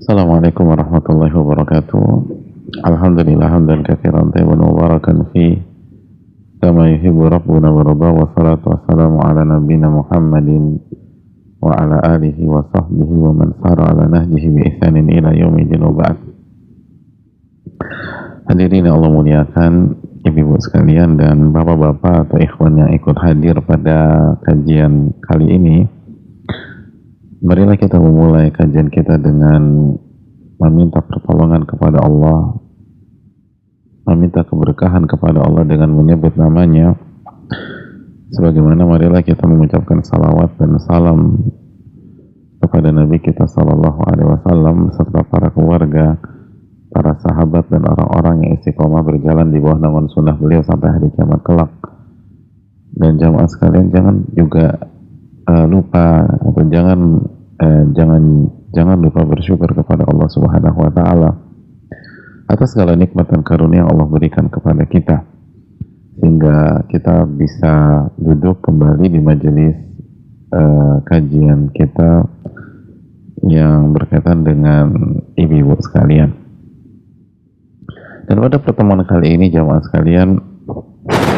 Assalamualaikum warahmatullahi wabarakatuh. Alhamdulillah hamdan katsiran tayyiban mubarakan fi kama yuhibbu rabbuna wa yarda, wa salatu wassalamu ala nabiyyina Muhammadin wa ala alihi wa sahbihi wa man sara ala nahjihi bi ihsanin ila yaumil wa ba'd. Hadirin yang Allah muliakan, ibu-ibu sekalian dan bapak-bapak atau ikhwan yang ikut hadir pada kajian kali ini, marilah kita memulai kajian kita dengan meminta pertolongan kepada Allah, meminta keberkahan kepada Allah dengan menyebut namanya. Sebagaimana marilah kita mengucapkan salawat dan salam kepada Nabi kita Sallallahu Alaihi Wasallam serta para keluarga, para sahabat dan orang-orang yang istiqomah berjalan di bawah naungan sunnah beliau sampai hari kiamat kelak. Dan jamaah sekalian, jangan juga lupa atau jangan lupa bersyukur kepada Allah Subhanahu wa taala atas segala nikmat dan karunia yang Allah berikan kepada kita, sehingga kita bisa duduk kembali di majelis kajian kita yang berkaitan dengan ibu-ibu sekalian. Dan pada pertemuan kali ini, jamaah sekalian,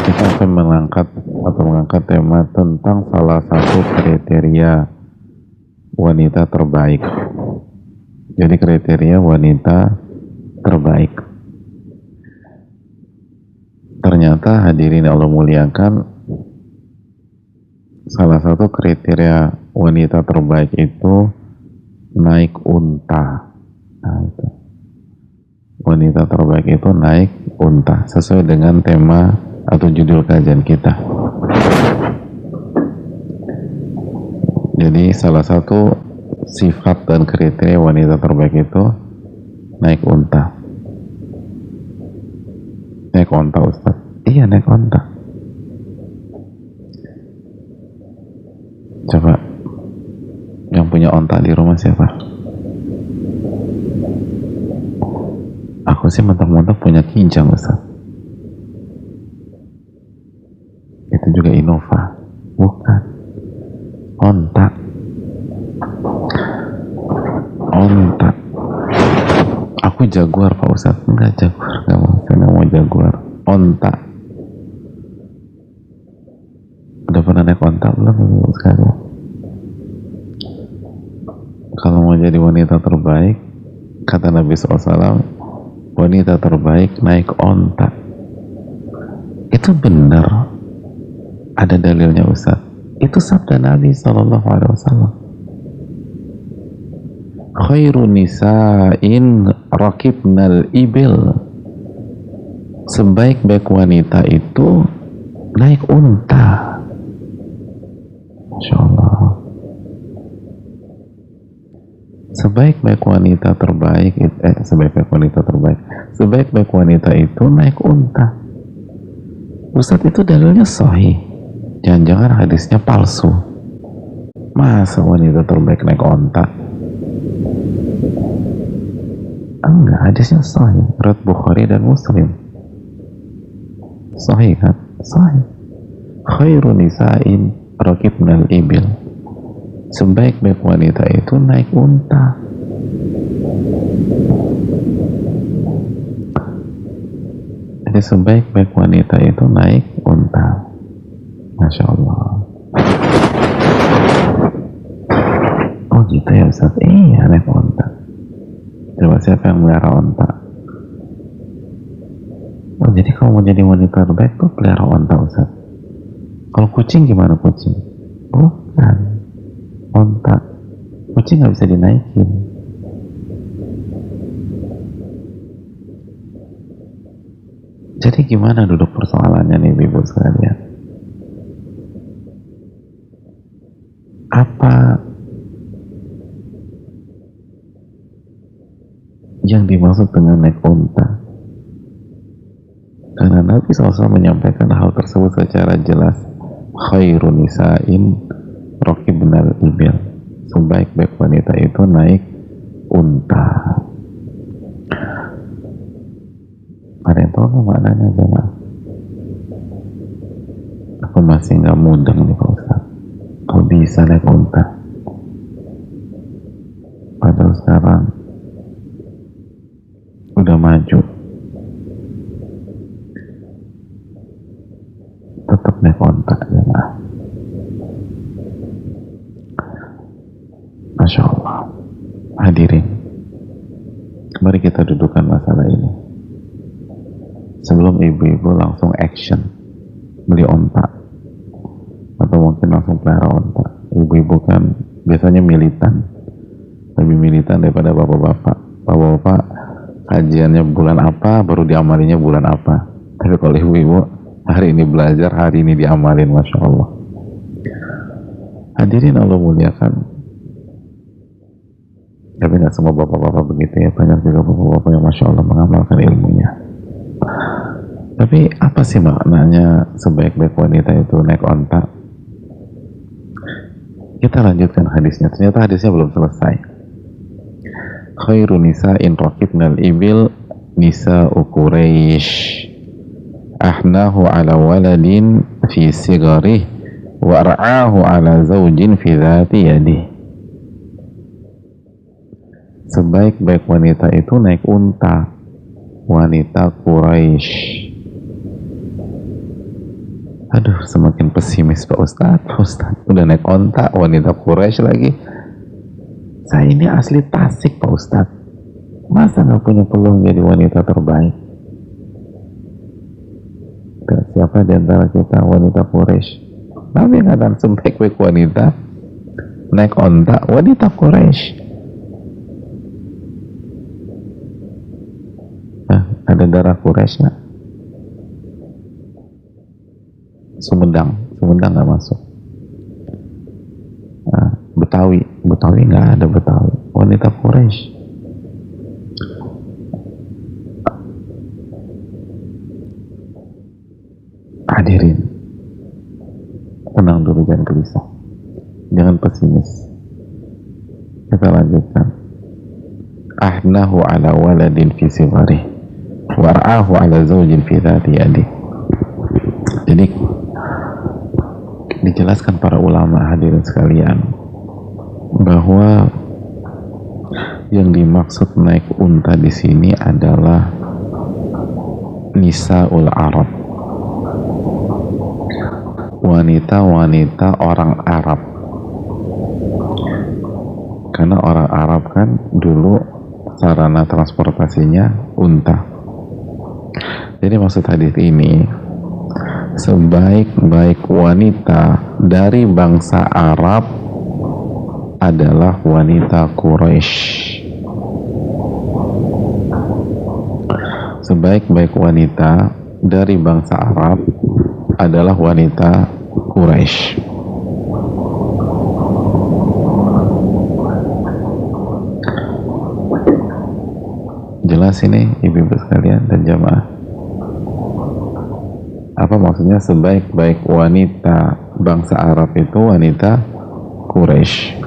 kita akan mengangkat tema tentang salah satu kriteria wanita terbaik. Jadi kriteria wanita terbaik. Ternyata hadirin Allah muliakan, salah satu kriteria wanita terbaik itu naik unta. Nah, itu. Wanita terbaik itu naik unta, sesuai dengan tema atau judul kajian kita. Jadi salah satu sifat dan kriteria wanita terbaik itu naik unta. Naik unta, Ustaz? Iya, naik unta. Coba, yang punya unta di rumah siapa? Aku sih mentok-mentok punya kijang, Ustaz. Itu juga Innova. Bukan. Onta. Aku Jaguar, Pak Ustadz. Enggak, Jaguar. Saya nggak mau Jaguar. Onta. Udah pernah naik onta belum, ibu sekalian? Kalau mau jadi wanita terbaik, kata Nabi SAW, wanita terbaik naik onta. Itu benar. Ada dalilnya, Ustadz. Itu sabda Nabi SAW. Khairu nisa'in rakibnal ibil. Sebaik-baik wanita itu naik unta. Masya Allah. Sebaik-baik wanita terbaik sebaik-baik wanita itu naik unta. Ustadz, itu dalilnya sahih. Jangan-jangan hadisnya palsu. Masa wanita terbaik naik onta? Enggak, hadisnya sahih. Riwayat Bukhari dan Muslim. Sahih kan? Sahih. Khairu nisa'in rakibnal ibil. Sebaik-baik wanita itu naik unta. Jadi sebaik-baik wanita itu naik unta. Masya Allah. Oh gitu ya Ustaz? Iya, naik onta. Coba siapa yang melihara onta? Oh, jadi kalau mau jadi wanita terbaik tuh pelihara onta, Ustaz. Kalau kucing gimana kucing? Bukan. Onta. Kucing nggak bisa dinaikin. Jadi gimana duduk persoalannya nih, ibu sekalian? Apa yang dimaksud dengan naik unta? Karena Nabi SAW menyampaikan hal tersebut secara jelas. Khairun nisa'in rakibnal ibil. Sebaik-baik wanita itu naik unta. Ada yang tahu nggak maknanya, jemaah? Aku masih nggak mudeng nih, Pak Ustaz. Kok bisa naik unta? Padahal sekarang Mari kita dudukkan masalah ini sebelum ibu-ibu langsung action beli onta atau mungkin langsung pelihara onta. Ibu-ibu kan biasanya militan, lebih militan daripada bapak-bapak. Bapak-bapak kajiannya bulan apa baru diamalinya bulan apa, tapi kalau ibu-ibu hari ini belajar, hari ini diamalin. Masya Allah. Hadirin Allah muliakan, tapi nggak semua bapak-bapak begitu ya, banyak juga bapak-bapak yang Masya Allah mengamalkan ilmunya. Tapi apa sih maknanya sebaik-baik wanita itu naik onta? Kita lanjutkan hadisnya. Ternyata hadisnya belum selesai. Khairu nisa'in raqibnal ibil nisa'u Quraisy ahnahu ala waladin fi sigarih wa ar'ahu ala zawjin fi dhati yadih. Sebaik-baik wanita itu naik unta, wanita Quraisy. Aduh, semakin pesimis Pak Ustadz. Pak Ustadz udah naik onta, wanita Quraisy lagi. Saya ini asli Tasik Pak Ustadz, masa gak punya peluang jadi wanita terbaik? Siapa di antara kita wanita Quraisy? Nabi ngatakan sebaik-baik wanita naik onta, wanita Quraisy. Nah, ada darah Quraisy nggak? Sumedang nggak masuk. Nah, Betawi nggak ada Betawi. Wanita Quraisy. Hadirin, tenang dulu, jangan gelisah, jangan pesimis. Kita lanjutkan. Ahnahu ala waladin fi sigharih war'ahu ala zawjin fi dhati yadih. Jadi dijelaskan para ulama, hadirin sekalian, bahwa yang dimaksud naik unta di sini adalah nisaul Arab, wanita-wanita orang Arab. Karena orang Arab kan dulu sarana transportasinya unta. Jadi maksud hadis ini, sebaik-baik wanita dari bangsa Arab adalah wanita Quraisy. Sebaik-baik wanita dari bangsa Arab adalah wanita Quraisy. Jelas ini ibu-ibu sekalian dan jamaah? Apa maksudnya sebaik-baik wanita bangsa Arab itu wanita Quraisy?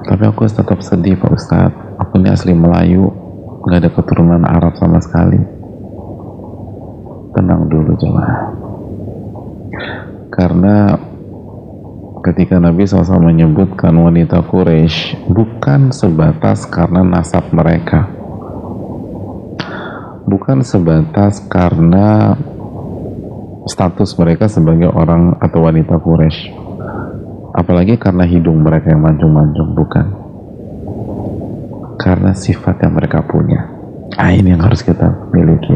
Tapi aku tetap sedih Pak Ustadz, aku ini asli Melayu, gak ada keturunan Arab sama sekali. Tenang dulu jemaah, karena ketika Nabi SAW menyebutkan wanita Quraisy bukan sebatas karena nasab mereka, bukan sebatas karena status mereka sebagai orang atau wanita Quraisy, apalagi karena hidung mereka yang mancung-mancung, bukan, karena sifat yang mereka punya. Ini yang harus kita miliki.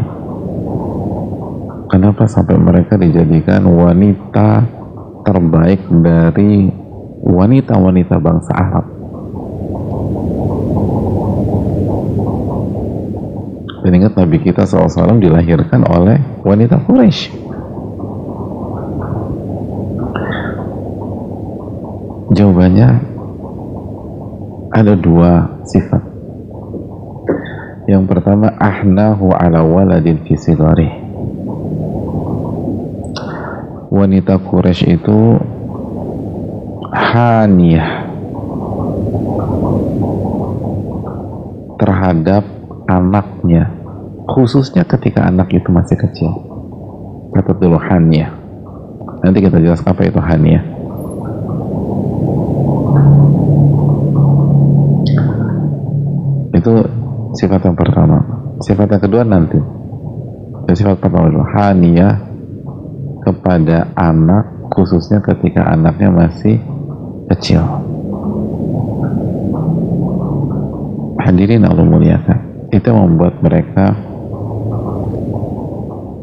Kenapa sampai mereka dijadikan wanita terbaik dari wanita-wanita bangsa Arab? Dan ingat, Nabi kita SAW dilahirkan oleh wanita Quraisy. Jawabannya ada dua sifat. Yang pertama, ahnahu ala waladin fi sigharih. Wanita Quraisy itu haniyah terhadap anaknya, khususnya ketika anak itu masih kecil. Kata dulu haniyah, nanti kita jelaskan apa itu haniyah. Itu sifat yang pertama. Sifat yang kedua nanti. Sifat pertama dulu, haniyah kepada anak, khususnya ketika anaknya masih kecil. Hadirin Allah muliakan, itu yang membuat mereka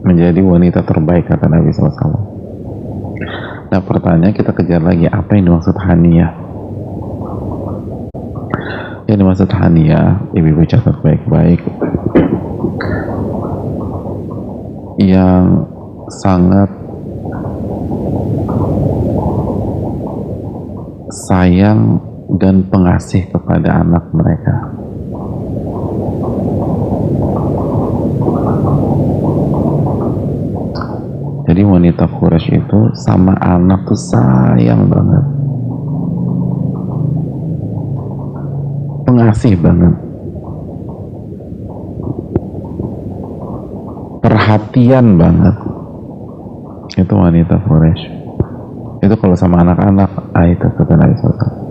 menjadi wanita terbaik kata Nabi SAW. Nah pertanyaan kita kejar lagi, apa yang dimaksud haniyah? Yang dimaksud haniyah, ibu-ibu catat baik-baik, yang sangat sayang dan pengasih kepada anak mereka. Jadi wanita Quraisy itu sama anak tuh sayang banget, pengasih banget, perhatian banget. Itu wanita Quraisy. Itu kalau sama anak-anak, itu kata Nabi SAW.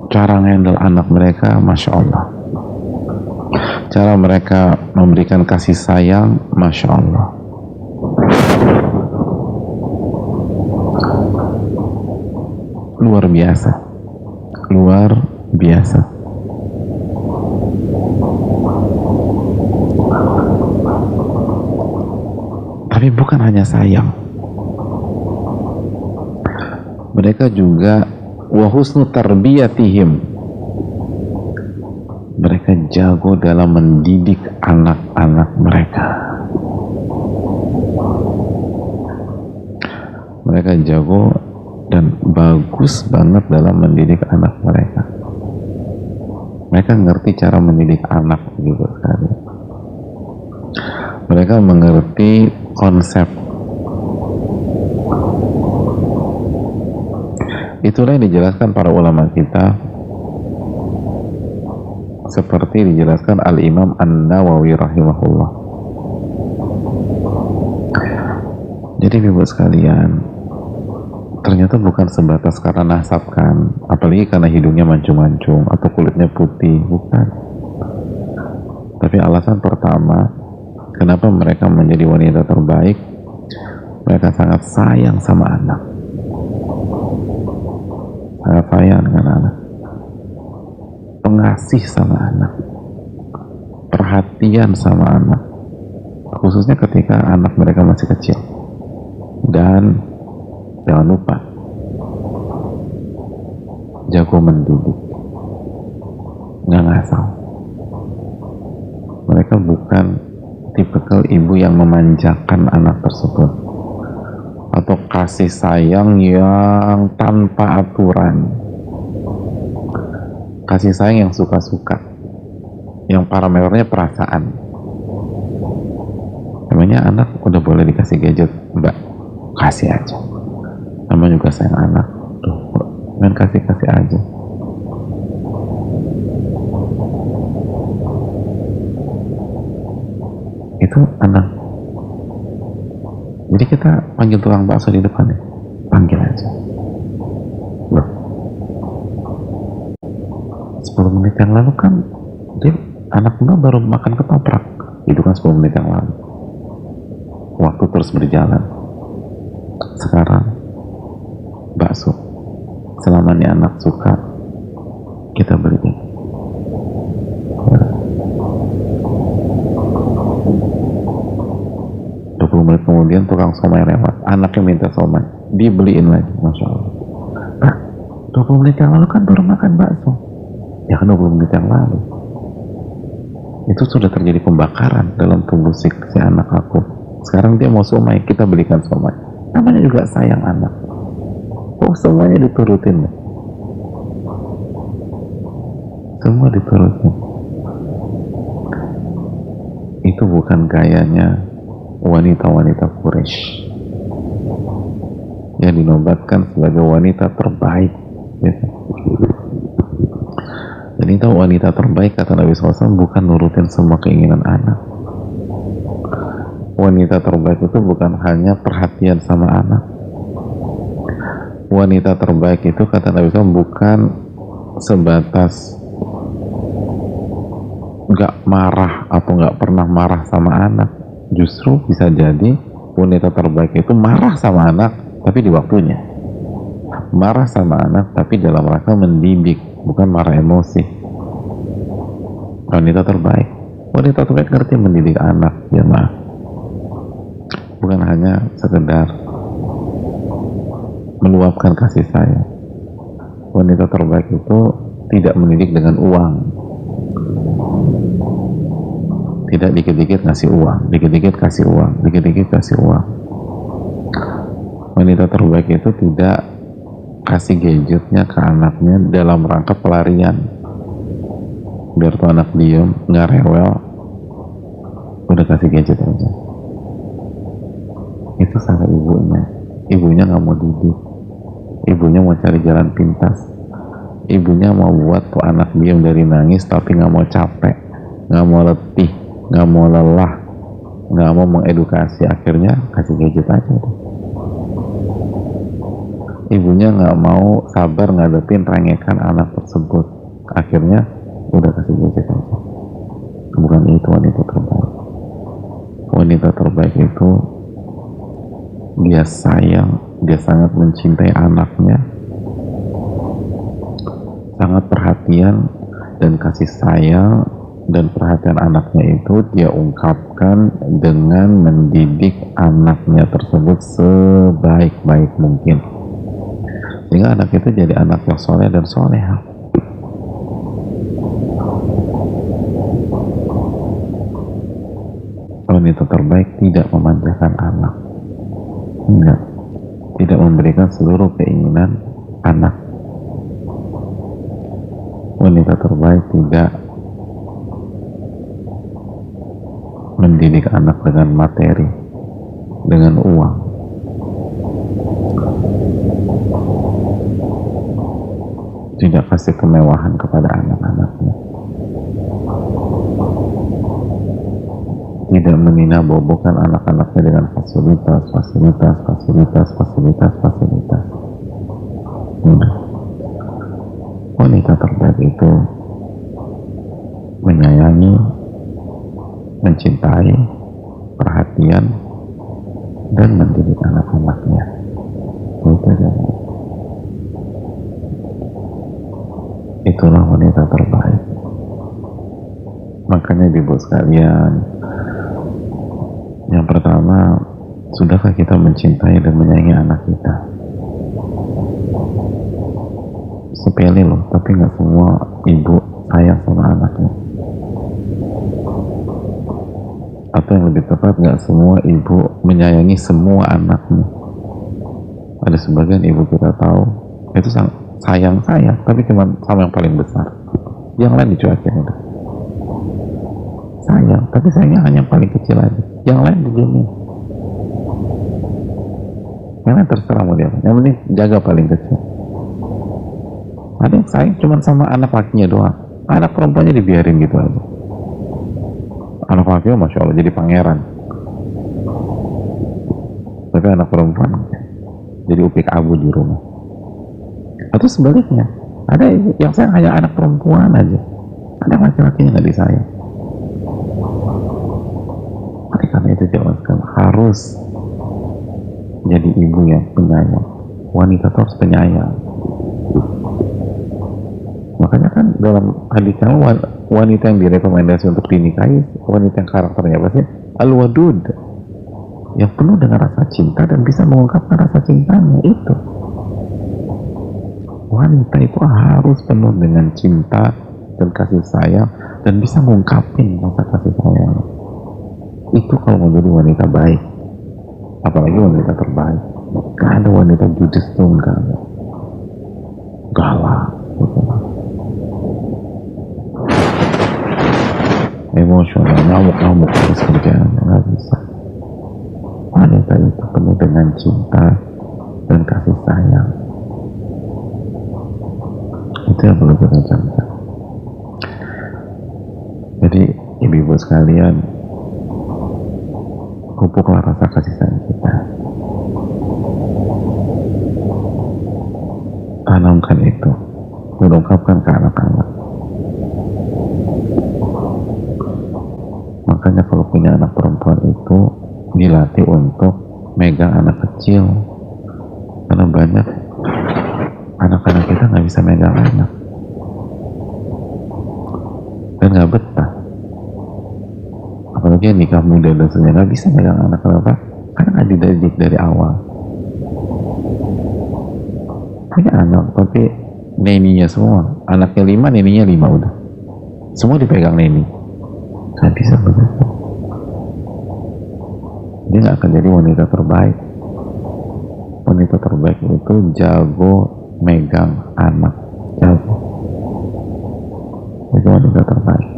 Cara ngendel anak mereka, Masya Allah. Cara mereka memberikan kasih sayang, Masya Allah. Luar biasa. Luar biasa. Tapi bukan hanya sayang. Mereka juga wa husnu tarbiyatihim, mereka jago dalam mendidik anak-anak mereka. Mereka jago dan bagus banget dalam mendidik anak mereka. Mereka ngerti cara mendidik anak gitu sekali. Mereka mengerti konsep. Itulah yang dijelaskan para ulama kita, seperti dijelaskan Al-Imam An-Nawawi rahimahullah. Jadi ibu sekalian, ternyata bukan sebatas karena nasab kan, apalagi karena hidungnya mancung-mancung atau kulitnya putih, bukan. Tapi alasan pertama kenapa mereka menjadi wanita terbaik, mereka sangat sayang sama anak, sangat sayang dengan anak, pengasih sama anak, perhatian sama anak, khususnya ketika anak mereka masih kecil. Dan jangan lupa jago mendidik, nggak ngasal. Mereka bukan tipikal ibu yang memanjakan anak tersebut atau kasih sayang yang tanpa aturan, kasih sayang yang suka-suka, yang parameternya perasaan. Namanya anak udah boleh dikasih gadget, mbak, kasih aja. Namanya juga sayang anak, tuh main kasih-kasih aja. Itu anak. Jadi kita panggil tukang bakso di depan ya, panggil aja. Loh, 10 menit yang lalu kan dia, anak mbak baru makan ketoprak, itu kan 10 menit yang lalu. Waktu terus berjalan. Sekarang bakso, selama ini anak suka, kita beliin. Ya. 20 menit kemudian tukang somai lewat, anaknya minta somai, dibeliin lagi. Masya Allah. Pak, 20 menit yang lalu kan baru makan bakso. Ya kan 20 menit yang lalu. Itu sudah terjadi pembakaran dalam tubuh si anak aku. Sekarang dia mau somai, kita belikan somai. Namanya juga sayang anak. Oh, semuanya diturutin. Semua diturutin. Itu bukan gayanya wanita-wanita Quraisy yang dinobatkan sebagai wanita terbaik, gitu. Dan itu wanita terbaik kata Nabi SAW bukan nurutin semua keinginan anak. Wanita terbaik itu bukan hanya perhatian sama anak. Wanita terbaik itu kata Nabi SAW bukan sebatas gak marah atau gak pernah marah sama anak. Justru bisa jadi Wanita terbaik itu marah sama anak tapi di waktunya, marah sama anak tapi dalam rangka mendidik, bukan marah emosi. Wanita terbaik ngerti mendidik anak, ya mah, bukan hanya sekedar meluapkan kasih sayang. Wanita terbaik itu tidak mendidik dengan uang, tidak dikit-dikit ngasih uang, dikit-dikit kasih uang, dikit-dikit kasih uang. Wanita terbaik itu tidak kasih gadgetnya ke anaknya dalam rangka pelarian, biar tuh anak diem, nggak rewel, udah kasih gadget aja. Itu salah ibunya nggak mau didik, ibunya mau cari jalan pintas, ibunya mau buat tuh anak diem dari nangis tapi nggak mau capek, nggak mau letih, nggak mau lelah, nggak mau mengedukasi, akhirnya kasih gadget aja deh. Ibunya nggak mau sabar ngadepin rengekan anak tersebut, akhirnya udah kasih gadget aja. Bukan itu wanita terbaik. Wanita terbaik itu dia sayang, dia sangat mencintai anaknya, sangat perhatian, dan kasih sayang dan perhatian anaknya itu dia ungkapkan dengan mendidik anaknya tersebut sebaik-baik mungkin, sehingga anak itu jadi anak yang soleh dan soleha. Wanita terbaik tidak memanjakan anak, enggak, tidak memberikan seluruh keinginan anak. Wanita terbaik tidak mendidik anak dengan materi, dengan uang. Tidak kasih kemewahan kepada anak-anaknya. Tidak meninabobokan anak-anaknya dengan fasilitas. Wanita terbaik itu menyayangi, mencintai, perhatian, dan mendidik anak-anaknya. Itu aja. Itulah wanita terbaik. Makanya ibu sekalian, yang pertama, sudahkah kita mencintai dan menyayangi anak kita? Sepele loh, tapi nggak semua ibu sayang sama anaknya. Atau yang lebih tepat, nggak semua ibu menyayangi semua anaknya. Ada sebagian ibu kita tahu itu sayang, tapi cuma sama yang paling besar, yang lain dicuekin udah. Sayang, tapi sayangnya hanya yang paling kecil aja, yang lain didiemin. Yang lain terserah mau dia, yang penting jaga paling kecil. Ada yang sayang cuma sama anak lakinya doang, anak perempuannya dibiarin gitu aja. Anak lakinya masya Allah jadi pangeran, tapi anak perempuan jadi upik abu di rumah. Atau sebaliknya, ada yang sayang hanya anak perempuan aja, ada laki-lakinya nggak disayang. Oleh karena itu jelaskan, harus jadi ibu yang penyayang. Wanita harus penyayang. Makanya kan dalam hadisnya wanita yang direkomendasi untuk dinikahi, wanita yang karakternya apa sih? Al-wadud, yang penuh dengan rasa cinta dan bisa mengungkapkan rasa cintanya. Itu wanita itu harus penuh dengan cinta dan kasih sayang dan bisa mengungkapin rasa kasih sayang. Itu kalau mau jadi wanita baik, apalagi wanita terbaik. Gak ada wanita judes tuh, gak ada, galak gitu, emosional, ngamuk terus kerjaan, nggak bisa. Wanita itu penuh dengan cinta dan kasih sayang. Itu yang perlu kita camkan. Jadi ibu-ibu sekalian, pupuklah rasa kasih sayang kita, tanamkan itu, ungkapkan ke anak-anak. Makanya kalau punya anak perempuan itu dilatih untuk anak-anak kecil, karena banyak anak-anak kita nggak bisa megang anak dan nggak betah, apalagi yang nikah muda dan sebagainya, nggak bisa megang anak. Kenapa? Karena nggak dididik dari awal. Punya anak tapi neninya semua, anaknya 5, neninya 5, udah semua dipegang neni, nggak bisa begitu. Dia nggak akan jadi wanita terbaik. Wanita terbaik itu jago megang anak, jago. Itu wanita terbaik.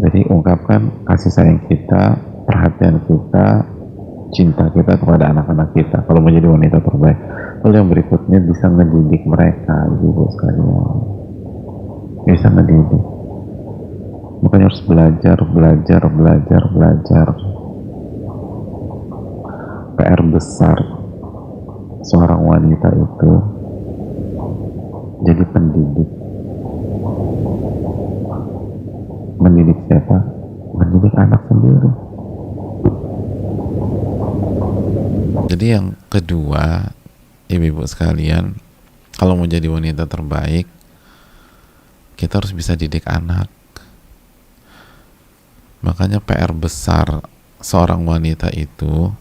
Jadi ungkapkan kasih sayang kita, perhatian kita, cinta kita kepada anak-anak kita kalau menjadi wanita terbaik. Lalu yang berikutnya bisa ngedidik mereka, ibu sekalian, bisa ngedidik. Makanya harus belajar. PR besar seorang wanita itu jadi pendidik. Mendidik siapa? Mendidik anak sendiri. Jadi yang kedua, ibu-ibu sekalian, kalau mau jadi wanita terbaik, kita harus bisa didik anak. Makanya PR besar seorang wanita itu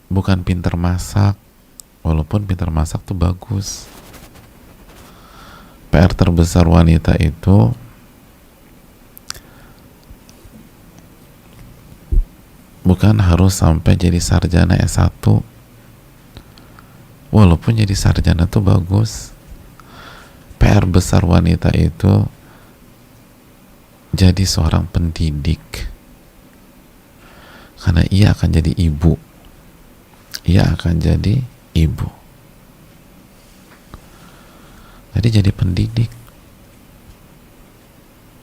bukan pintar masak, walaupun pintar masak tuh bagus. PR terbesar wanita itu bukan harus sampai jadi sarjana S1, walaupun jadi sarjana tuh bagus. PR besar wanita itu jadi seorang pendidik, karena ia akan jadi ibu. Ia akan jadi ibu. Jadi pendidik.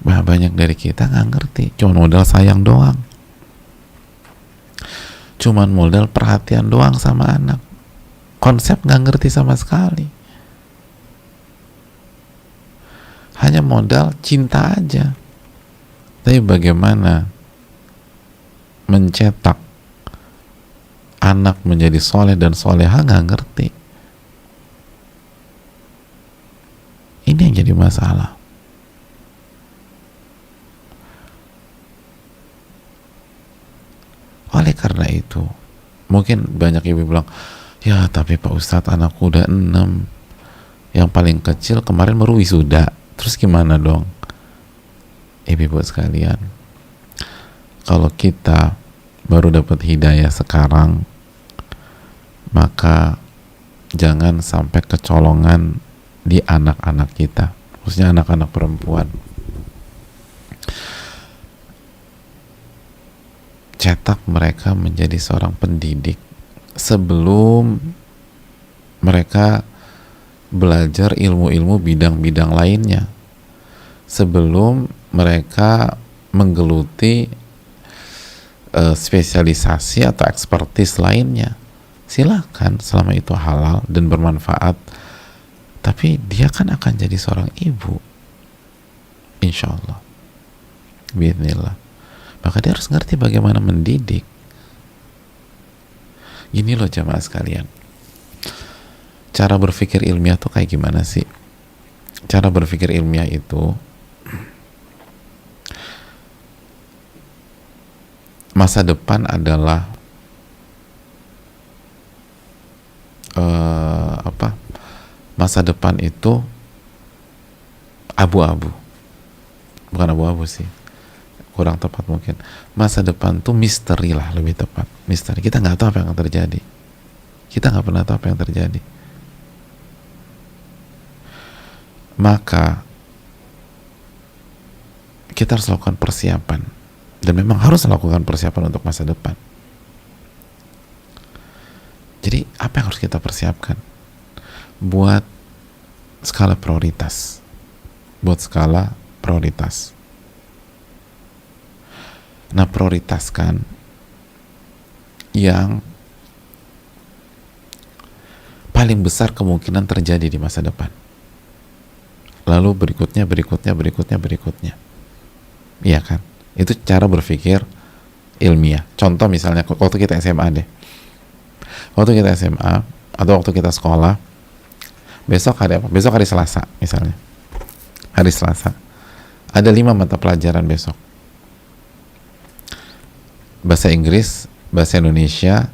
Banyak dari kita nggak ngerti, cuma modal sayang doang, cuman modal perhatian doang sama anak. Konsep nggak ngerti sama sekali. Hanya modal cinta aja. Tapi bagaimana mencetak anak menjadi soleh dan soleha nggak ngerti. Ini yang jadi masalah. Oleh karena itu, mungkin banyak ibu bilang, ya tapi Pak Ustadz anakku udah 6, yang paling kecil kemarin baru wisuda, terus gimana dong? Ibu-ibu sekalian, kalau kita baru dapat hidayah sekarang, maka jangan sampai kecolongan di anak-anak kita, khususnya anak-anak perempuan. Cetak mereka menjadi seorang pendidik sebelum mereka belajar ilmu-ilmu bidang-bidang lainnya, sebelum mereka menggeluti spesialisasi atau expertise lainnya. Silakan, selama itu halal dan bermanfaat, tapi dia kan akan jadi seorang ibu, insya Allah, biidznillah. Maka dia harus ngerti bagaimana mendidik. Gini loh jamaah sekalian, cara berpikir ilmiah tuh kayak gimana sih? Cara berpikir ilmiah itu, masa depan adalah masa depan itu abu-abu. Bukan abu-abu sih, kurang tepat mungkin. Masa depan tuh misteri lah, lebih tepat. Misteri. Kita nggak tahu apa yang akan terjadi. Kita nggak pernah tahu apa yang terjadi. Maka kita harus lakukan persiapan. Dan memang harus lakukan persiapan untuk masa depan. Jadi apa yang harus kita persiapkan? Buat skala prioritas. Nah, prioritaskan yang paling besar kemungkinan terjadi di masa depan. Lalu berikutnya. Iya kan? Itu cara berpikir ilmiah. Contoh misalnya waktu kita SMA deh. Waktu kita SMA atau waktu kita sekolah, besok hari apa? Besok hari Selasa misalnya. Hari Selasa. Ada 5 mata pelajaran besok. Bahasa Inggris, bahasa Indonesia,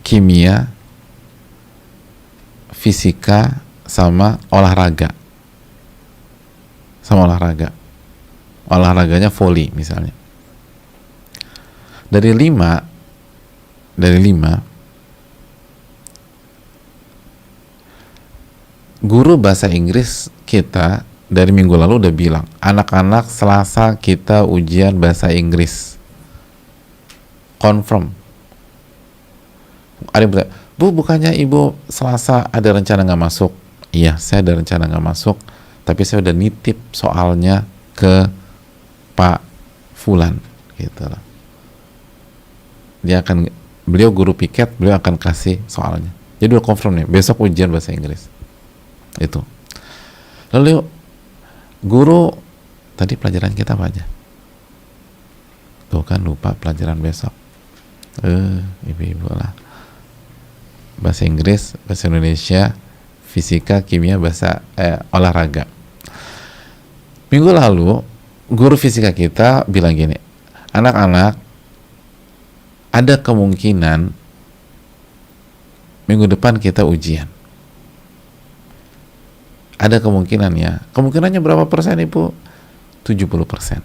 kimia, fisika, sama olahraga. Sama olahraga. Olahraganya volley misalnya. Dari 5 guru bahasa Inggris kita dari minggu lalu udah bilang, anak-anak Selasa kita ujian bahasa Inggris. Confirm. Ada yang bertanya, Bu, bukannya Ibu Selasa ada rencana nggak masuk? Iya, saya ada rencana nggak masuk, tapi saya udah nitip soalnya ke Pak Fulan, gitu lah. Beliau guru piket, beliau akan kasih soalnya. Jadi udah confirm nih, besok ujian bahasa Inggris. Itu. Lalu guru tadi pelajaran kita apa aja? Tuh kan lupa pelajaran besok. Ibu-ibu lah. Bahasa Inggris, bahasa Indonesia, fisika, kimia, bahasa olahraga. Minggu lalu guru fisika kita bilang gini, anak-anak, ada kemungkinan minggu depan kita ujian. Ada kemungkinan ya. Kemungkinannya berapa persen, Ibu? 70%.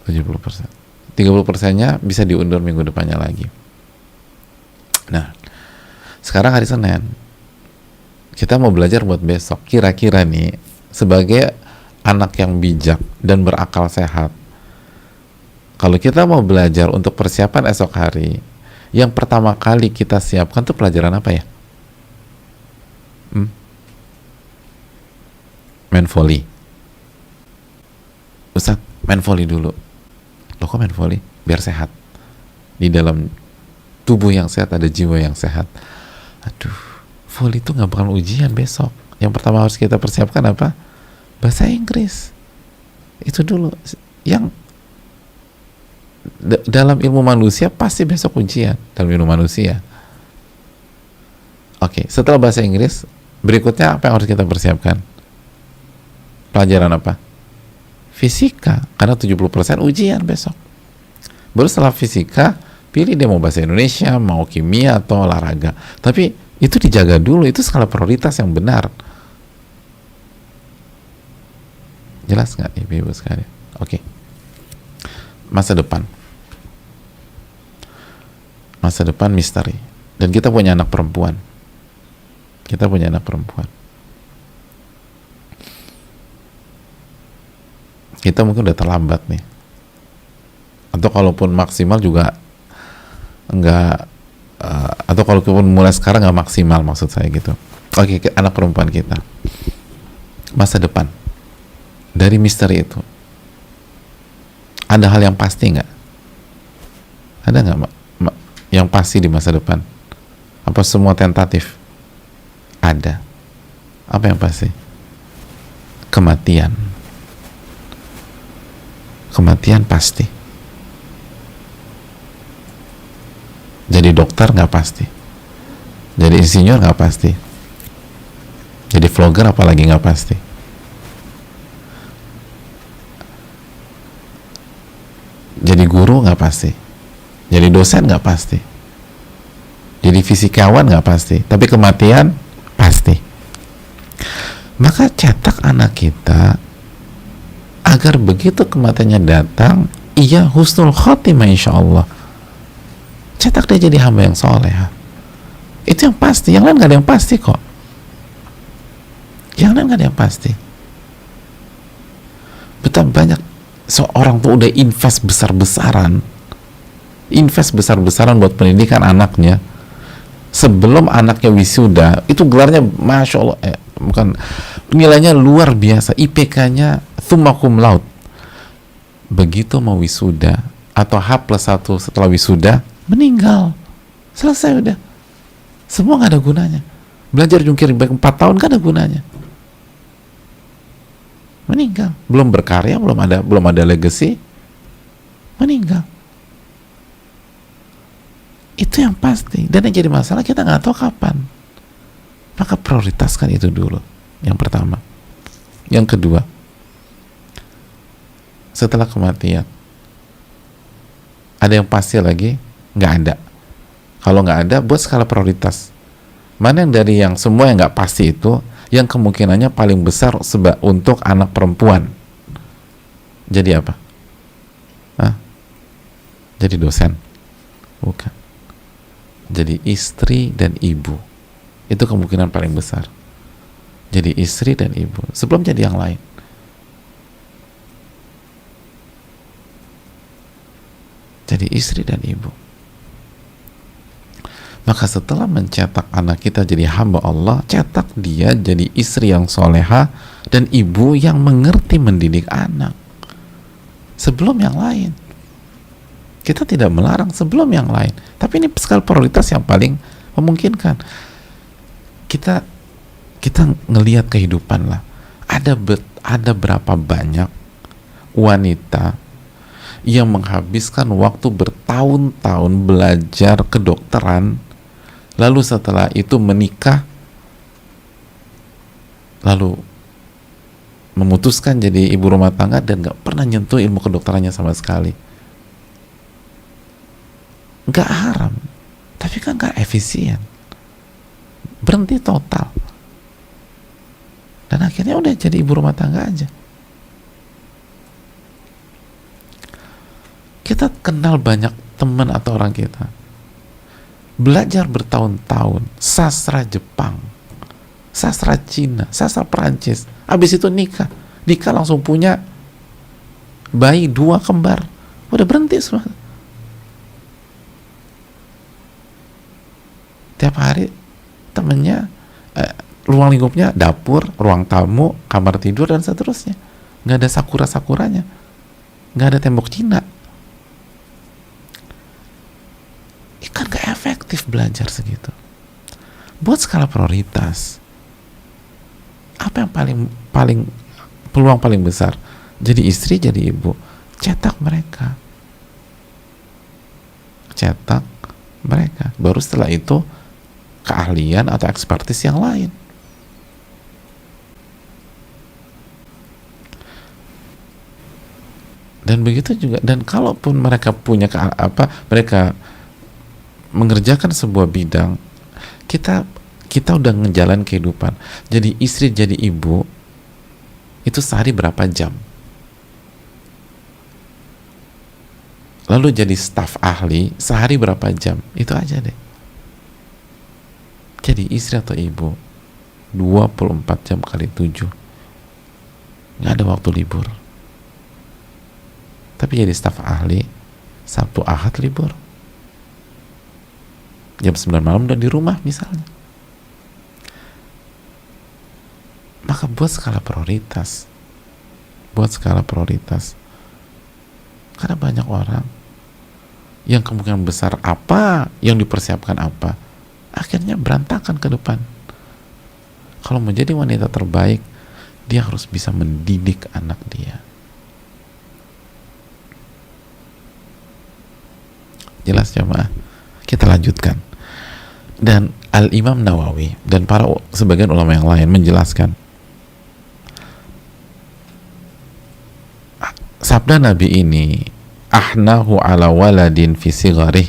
70%. 30%-nya bisa diundur minggu depannya lagi. Nah, sekarang hari Senin. Kita mau belajar buat besok. Kira-kira nih, sebagai anak yang bijak dan berakal sehat, kalau kita mau belajar untuk persiapan esok hari, yang pertama kali kita siapkan tuh pelajaran apa ya? Main volley. Ustaz, main volley dulu. Loh, kok main volley? Biar sehat. Di dalam tubuh yang sehat ada jiwa yang sehat. Aduh, volley itu nggak bakal ujian besok. Yang pertama harus kita persiapkan apa? Bahasa Inggris. Itu dulu. Yang dalam ilmu manusia pasti besok ujian dalam ilmu manusia. Oke, setelah bahasa Inggris, berikutnya apa yang harus kita persiapkan? Pelajaran apa? Fisika, karena 70% ujian besok. Baru setelah fisika, pilih dia mau bahasa Indonesia, mau kimia atau olahraga. Tapi itu dijaga dulu, itu skala prioritas yang benar. Jelas nggak ibu-ibu sekalian? Oke. Masa depan misteri. Dan kita punya anak perempuan. Kita mungkin udah terlambat nih, atau kalaupun maksimal juga enggak, atau kalaupun mulai sekarang nggak maksimal, maksud saya gitu. Oke, anak perempuan kita, masa depan dari misteri itu, ada hal yang pasti nggak? Ada nggak yang pasti di masa depan? Apa semua tentatif? Ada. Apa yang pasti? Kematian pasti. Jadi dokter nggak pasti. Jadi insinyur nggak pasti. Jadi vlogger apalagi nggak pasti. Jadi guru nggak pasti. Jadi dosen nggak pasti. Jadi fisikawan nggak pasti. Tapi kematian pasti. Maka cetak anak kita agar begitu kematiannya datang, ia husnul khotimah insyaallah. Cetak dia jadi hamba yang soleh. Itu yang pasti. Yang lain nggak ada yang pasti kok. Yang lain nggak ada yang pasti. Betapa banyak seorang tuh udah invest besar-besaran buat pendidikan anaknya. Sebelum anaknya wisuda, itu gelarnya masya Allah, bukan, nilainya luar biasa, IPK-nya summa cum laude. Begitu mau wisuda atau H+1 setelah wisuda, meninggal. Selesai udah. Semua nggak ada gunanya. Belajar jungkir balik 4 tahun nggak ada gunanya. meninggal. Belum berkarya, belum ada legacy, meninggal. Itu yang pasti. Dan yang jadi masalah kita nggak tahu kapan. Maka prioritaskan itu dulu. Yang pertama. Yang kedua, setelah kematian, ada yang pasti lagi? Nggak ada. Kalau nggak ada, buat skala prioritas. Mana yang dari yang semua yang nggak pasti itu, yang kemungkinannya paling besar untuk anak perempuan? Jadi apa? Hah? Jadi dosen? Bukan. Jadi istri dan ibu. Itu kemungkinan paling besar. Jadi istri dan ibu sebelum jadi yang lain. Jadi istri dan ibu. Maka setelah mencetak anak kita jadi hamba Allah, cetak dia jadi istri yang soleha dan ibu yang mengerti mendidik anak sebelum yang lain. Kita tidak melarang sebelum yang lain, tapi ini skala prioritas yang paling memungkinkan. Kita ngelihat kehidupan lah. Ada berapa banyak wanita yang menghabiskan waktu bertahun-tahun belajar kedokteran, lalu setelah itu menikah, lalu memutuskan jadi ibu rumah tangga dan gak pernah nyentuh ilmu kedokterannya sama sekali. Gak haram, tapi kan gak efisien, berhenti total, dan akhirnya udah jadi ibu rumah tangga aja. Kita kenal banyak teman atau orang kita belajar bertahun-tahun sastra Jepang, sastra Cina, sastra Perancis, habis itu nikah langsung punya bayi 2 kembar, udah berhenti semua. Tiap hari temennya ruang lingkupnya dapur, ruang tamu, kamar tidur, dan seterusnya. Nggak ada sakura-sakuranya, nggak ada tembok Cina. Kan gak efektif belajar segitu. Buat skala prioritas, apa yang paling peluang paling besar? Jadi istri, jadi ibu. Cetak mereka. Baru setelah itu keahlian atau ekspertis yang lain. Dan begitu juga, dan kalaupun mereka punya mereka mengerjakan sebuah bidang, kita udah ngejalan kehidupan. Jadi istri, jadi ibu, itu sehari berapa jam? Lalu jadi staf ahli, sehari berapa jam? Itu aja deh. Jadi istri atau ibu 24 jam kali 7, nggak ada waktu libur. Tapi jadi staf ahli, Sabtu Ahad libur, jam 9 malam udah di rumah misalnya. Maka buat skala prioritas. Karena banyak orang yang kemungkinan besar apa yang dipersiapkan apa, akhirnya berantakan ke depan. Kalau menjadi wanita terbaik, dia harus bisa mendidik anak dia. Jelas jemaah? Kita lanjutkan. Dan Al-Imam Nawawi dan sebagian ulama yang lain menjelaskan sabda Nabi ini, ahnahu ala waladin fi sigharih,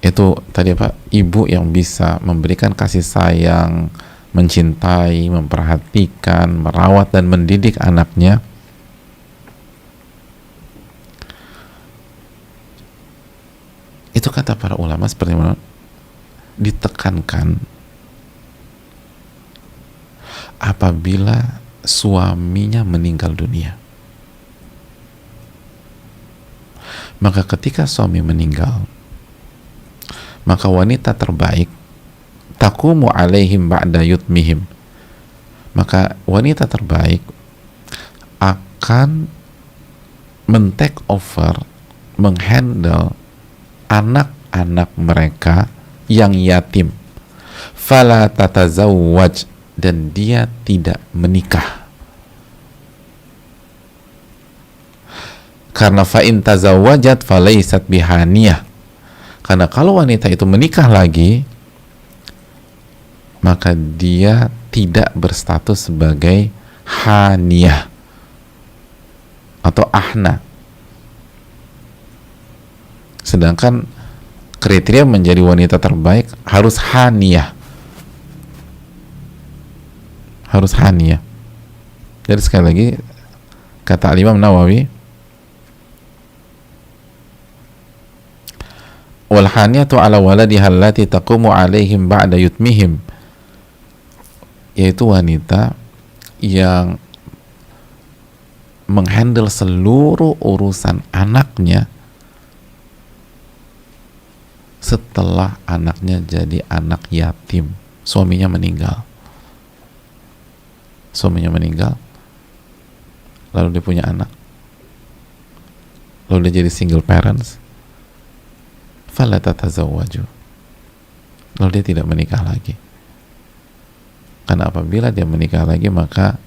itu tadi apa? Ibu yang bisa memberikan kasih sayang, mencintai, memperhatikan, merawat dan mendidik anaknya, itu kata para ulama seperti mana ditekankan apabila suaminya meninggal dunia. Maka ketika suami meninggal, maka wanita terbaik taqumu alaihim ba'da yutmihim, maka wanita terbaik akan men-take over, menghandle anak-anak mereka yang yatim. Fala tatazawwaj dan dia tidak menikah. Karena fa'in tazawwajat falaysat bihaniyah. Karena kalau wanita itu menikah lagi, maka dia tidak berstatus sebagai haniyah atau ahna. Sedangkan kriteria menjadi wanita terbaik harus haniyah. Harus haniyah. Jadi sekali lagi kata Imam Nawawi, wal haniyatu ala waladiha allati taqumu alaihim ba'da yutmihim, yaitu wanita yang menghandle seluruh urusan anaknya setelah anaknya jadi anak yatim, suaminya meninggal, lalu dia punya anak, lalu dia jadi single parents, fala tatazawwaju, lalu dia tidak menikah lagi. Karena apabila dia menikah lagi, maka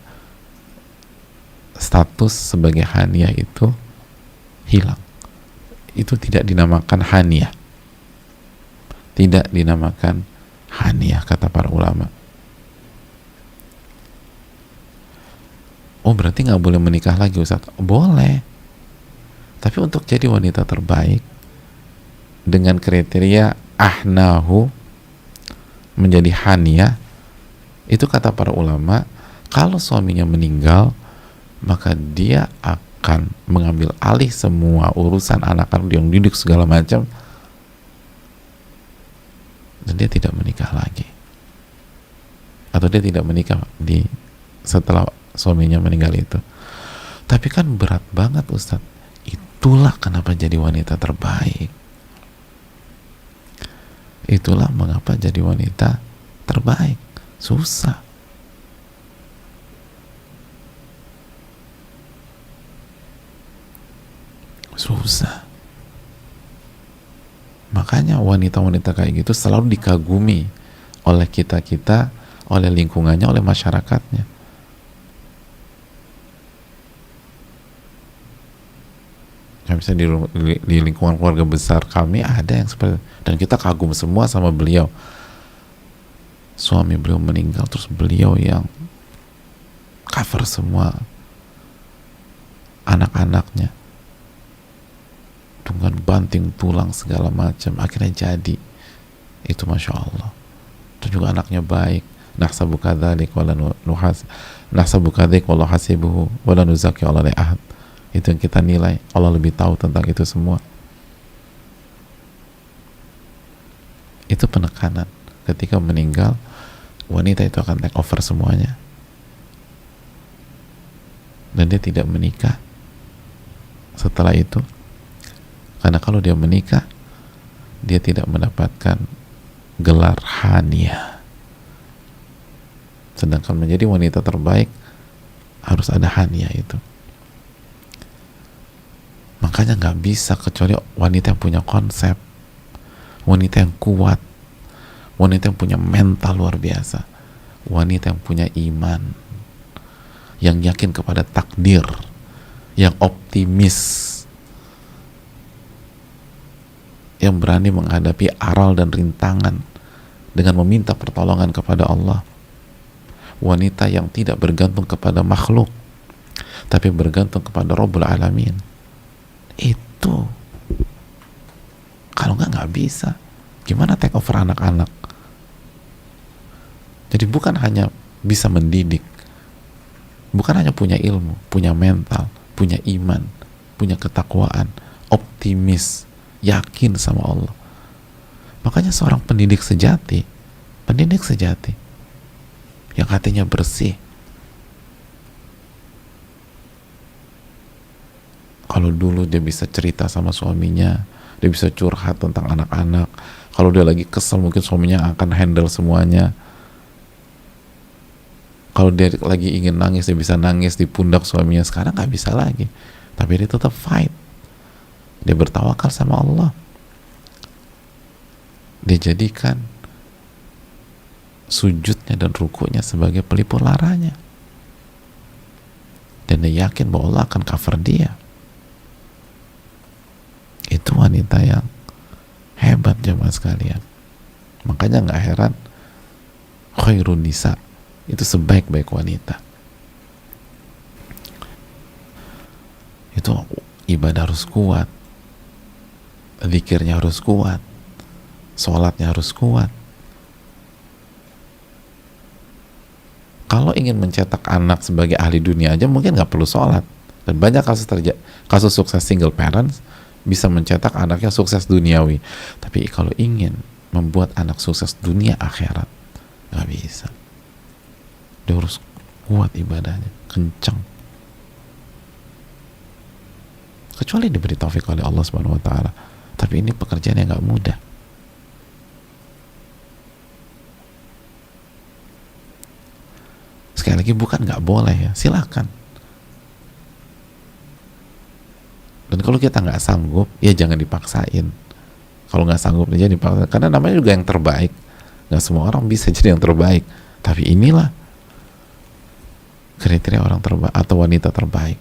status sebagai haniyah itu hilang. Itu tidak dinamakan haniyah, tidak dinamakan haniyah kata para ulama. Oh, berarti nggak boleh menikah lagi, Ustaz? Boleh, tapi untuk jadi wanita terbaik dengan kriteria ahnahu, menjadi haniyah, itu kata para ulama, kalau suaminya meninggal, maka dia akan mengambil alih semua urusan anak-anak yang didik segala macam, dan dia tidak menikah lagi, atau dia tidak menikah setelah suaminya meninggal itu. Tapi kan berat banget, Ustadz. Itulah kenapa jadi wanita terbaik. Itulah mengapa jadi wanita terbaik. Susah. Makanya wanita-wanita kayak gitu selalu dikagumi oleh kita-kita, oleh lingkungannya, oleh masyarakatnya. Misalnya di lingkungan keluarga besar kami ada yang seperti itu, dan kita kagum semua sama beliau. Suami beliau meninggal, terus beliau yang cover semua anak-anaknya dengan banting tulang segala macam, akhirnya jadi itu, masya Allah. Dan juga anaknya baik, nahsabu kadzalik wala nuhas, nahsabu kadzalik wala hasibuhu wala nuzaki Allah li ahad. Itu yang kita nilai, Allah lebih tahu tentang itu semua. Itu penekanan. Ketika meninggal, wanita itu akan take over semuanya, dan dia tidak menikah setelah itu. Karena kalau dia menikah, dia tidak mendapatkan gelar haniyah. Sedangkan menjadi wanita terbaik harus ada haniyah itu. Makanya nggak bisa kecuali wanita yang punya konsep, wanita yang kuat, wanita yang punya mental luar biasa, wanita yang punya iman, yang yakin kepada takdir, yang optimis, yang berani menghadapi aral dan rintangan dengan meminta pertolongan kepada Allah. Wanita yang tidak bergantung kepada makhluk, tapi bergantung kepada Rabbul Alamin. Itu kalau nggak bisa. Gimana take over anak-anak? Jadi bukan hanya bisa mendidik, bukan hanya punya ilmu, punya mental, punya iman, punya ketakwaan, optimis, yakin sama Allah. Makanya seorang pendidik sejati yang hatinya bersih, kalau dulu dia bisa cerita sama suaminya, dia bisa curhat tentang anak-anak. Kalau dia lagi kesel, mungkin suaminya akan handle semuanya. Kalau dia lagi ingin nangis, dia bisa nangis di pundak suaminya. Sekarang nggak bisa lagi, tapi dia tetap fight. Dia bertawakal sama Allah. Dia jadikan sujudnya dan rukunya sebagai pelipur laranya, dan dia yakin bahwa Allah akan cover dia. Itu wanita yang hebat jemaah sekalian. Makanya nggak heran khairun nisa itu sebaik-baik wanita. Itu ibadah harus kuat, zikirnya harus kuat, sholatnya harus kuat. Kalau ingin mencetak anak sebagai ahli dunia aja mungkin nggak perlu sholat. Dan banyak kasus sukses single parents bisa mencetak anaknya sukses duniawi. Tapi kalau ingin membuat anak sukses dunia akhirat, nggak bisa. Dia harus kuat ibadahnya, kencang. Kecuali diberi taufik oleh Allah Subhanahu Wa Taala. Tapi ini pekerjaan yang nggak mudah. Sekali lagi bukan nggak boleh ya, silakan. Dan kalau kita nggak sanggup, ya jangan dipaksain. Kalau nggak sanggup aja dipaksa, karena namanya juga yang terbaik. Nggak semua orang bisa jadi yang terbaik. Tapi inilah kriteria orang terbaik atau wanita terbaik.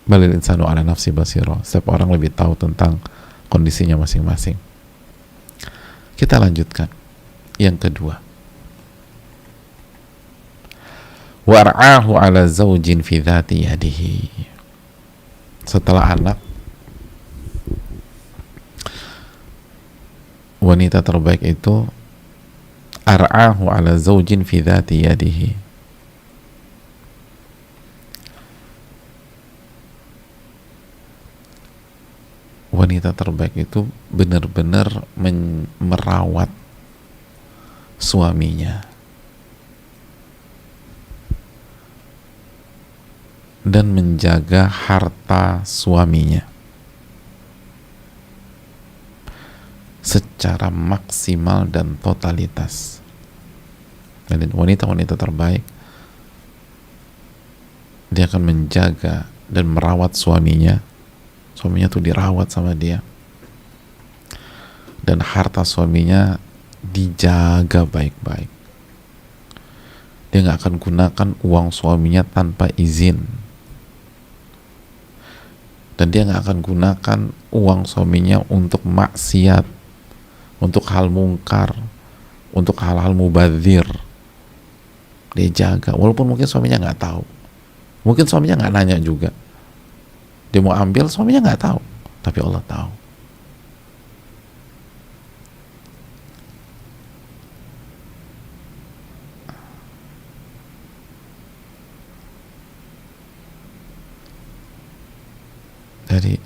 Balil insanu ala nafsi basiro. Setiap orang lebih tahu tentang kondisinya masing-masing. Kita lanjutkan. Yang kedua, war'ahu ala zawjin fi dhati yadihi. Setelah anak, wanita terbaik itu ar'ahu ala zawjin fi dhati yadihi. Wanita terbaik itu benar-benar merawat suaminya dan menjaga harta suaminya secara maksimal dan totalitas. Dan wanita-wanita terbaik, dia akan menjaga dan merawat suaminya tuh dirawat sama dia, dan harta suaminya dijaga baik-baik. Dia nggak akan gunakan uang suaminya tanpa izin, dan dia nggak akan gunakan uang suaminya untuk maksiat, untuk hal mungkar, untuk hal-hal mubadzir. Dia jaga, walaupun mungkin suaminya nggak tahu, mungkin suaminya nggak nanya juga. Dia mau ambil, suaminya nggak tahu, tapi Allah tahu. Jadi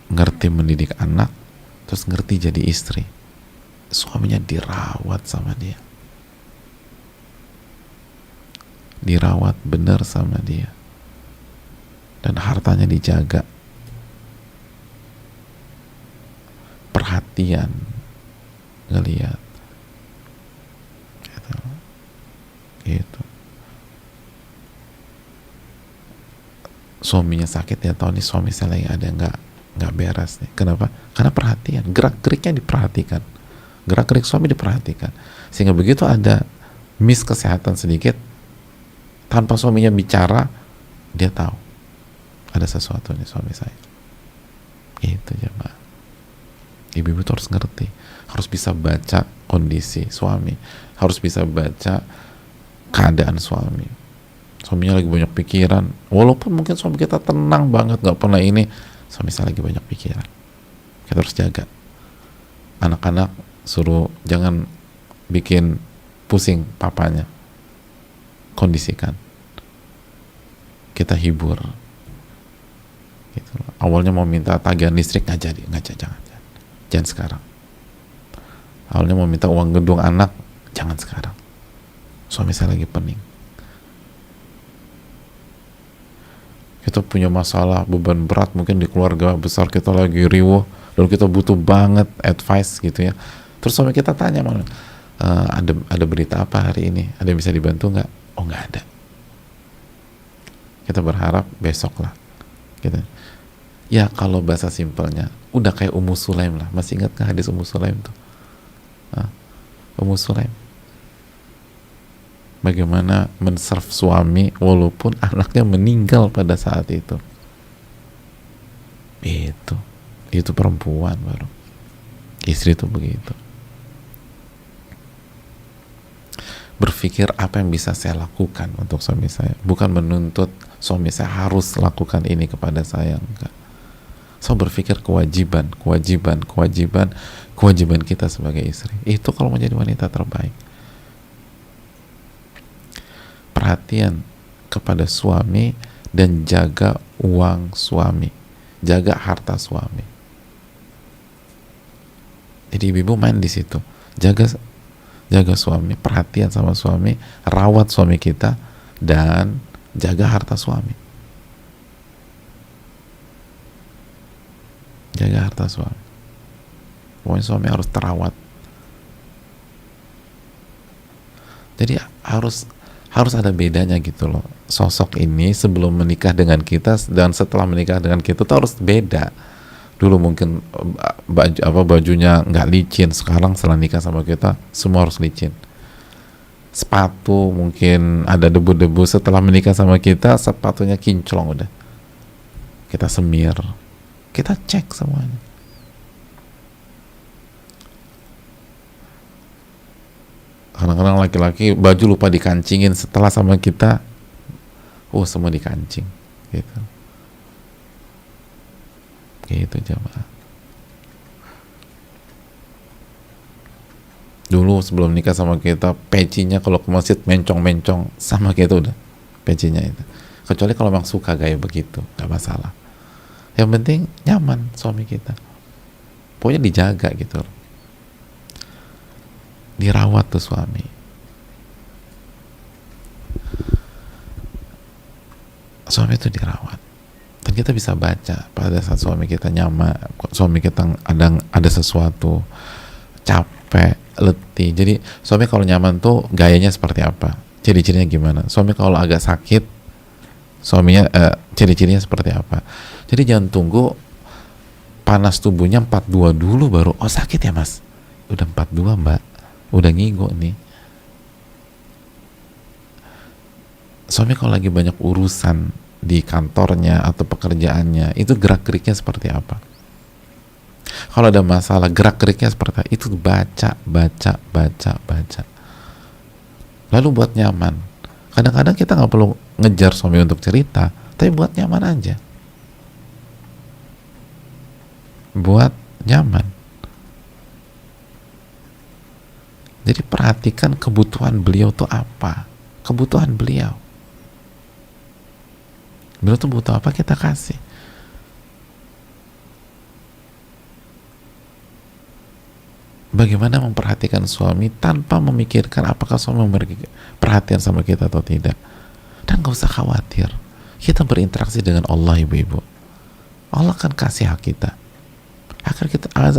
ngerti mendidik anak, terus ngerti jadi istri. Suaminya dirawat sama dia, dirawat benar sama dia, dan hartanya dijaga, perhatian, ngeliat, gitu. Suaminya sakit, ya tahu nih suami saya lagi ada nggak beres nih. Kenapa? Karena perhatian, gerak geriknya diperhatikan, gerak gerik suami diperhatikan, sehingga begitu ada miss kesehatan sedikit, tanpa suaminya bicara, dia tahu ada sesuatu nih suami saya. Itu jemaah. Ibu-ibu tuh harus ngerti, harus bisa baca kondisi suami, harus bisa baca keadaan suami. Suaminya lagi banyak pikiran, walaupun mungkin suami kita tenang banget, nggak pernah ini, suami saya lagi banyak pikiran. Kita harus jaga. Anak-anak suruh jangan bikin pusing papanya, kondisikan, kita hibur. Gitu. Awalnya mau minta tagihan listrik, nggak jadi, jangan sekarang. Awalnya mau minta uang gedung anak, jangan sekarang. Suami saya lagi pening. Kita punya masalah, beban berat mungkin di keluarga besar, kita lagi riuh, lalu kita butuh banget advice gitu ya. Terus suami kita tanya, ada berita apa hari ini? Ada yang bisa dibantu nggak? Oh, nggak ada. Kita berharap besok lah. Gitu. Ya kalau bahasa simpelnya udah kayak Ummu Sulaim lah. Masih ingat nggak hadis Ummu Sulaim tuh? Hah? Ummu Sulaim bagaimana menserve suami walaupun anaknya meninggal pada saat itu. Itu perempuan baru. Istri itu begitu. Berpikir apa yang bisa saya lakukan untuk suami saya, bukan menuntut suami saya harus lakukan ini kepada saya, enggak. So berpikir kewajiban kita sebagai istri. Itu kalau menjadi wanita terbaik. Perhatian kepada suami dan jaga uang suami, jaga harta suami. Jadi ibu main di situ, jaga suami, perhatian sama suami, rawat suami kita, dan jaga harta suami. Jaga harta suami. Pokoknya suami harus terawat. Jadi harus ada bedanya gitu loh. Sosok ini sebelum menikah dengan kita dan setelah menikah dengan kita tuh harus beda. Dulu mungkin bajunya nggak licin, sekarang setelah nikah sama kita semua harus licin. Sepatu mungkin ada debu-debu, setelah menikah sama kita sepatunya kinclong udah. Kita semir, kita cek semuanya. Kadang-kadang laki-laki baju lupa dikancingin, setelah sama kita semua dikancing gitu. Gitu jamaah. Dulu sebelum nikah sama kita, pecinya kalau ke masjid mencong-mencong sama kita udah pecinya itu. Kecuali kalau memang suka gaya begitu, gak masalah. Yang penting nyaman suami kita. Pokoknya dijaga gitu. Dirawat tuh suami. Suami itu dirawat. Dan kita bisa baca pada saat suami kita nyaman, suami kita ada sesuatu, capek, letih. Jadi suami kalau nyaman tuh gayanya seperti apa? Ciri-cirinya gimana? Suami kalau agak sakit, suaminya ciri-cirinya seperti apa? Jadi jangan tunggu panas tubuhnya 42 dulu baru, sakit ya mas? Udah 42 mbak, udah ngigo nih. Suami kalau lagi banyak urusan di kantornya atau pekerjaannya, itu gerak-geriknya seperti apa? Kalau ada masalah, gerak-geriknya seperti apa? Itu baca. Lalu buat nyaman. Kadang-kadang kita nggak perlu ngejar suami untuk cerita, tapi buat nyaman aja. Buat nyaman. Jadi perhatikan kebutuhan beliau tuh apa? Kebutuhan beliau. Beliau tuh butuh apa, kita kasih. Bagaimana memperhatikan suami tanpa memikirkan apakah suami memberi perhatian sama kita atau tidak. Dan gak usah khawatir, kita berinteraksi dengan Allah ibu-ibu. Allah akan kasih hak kita.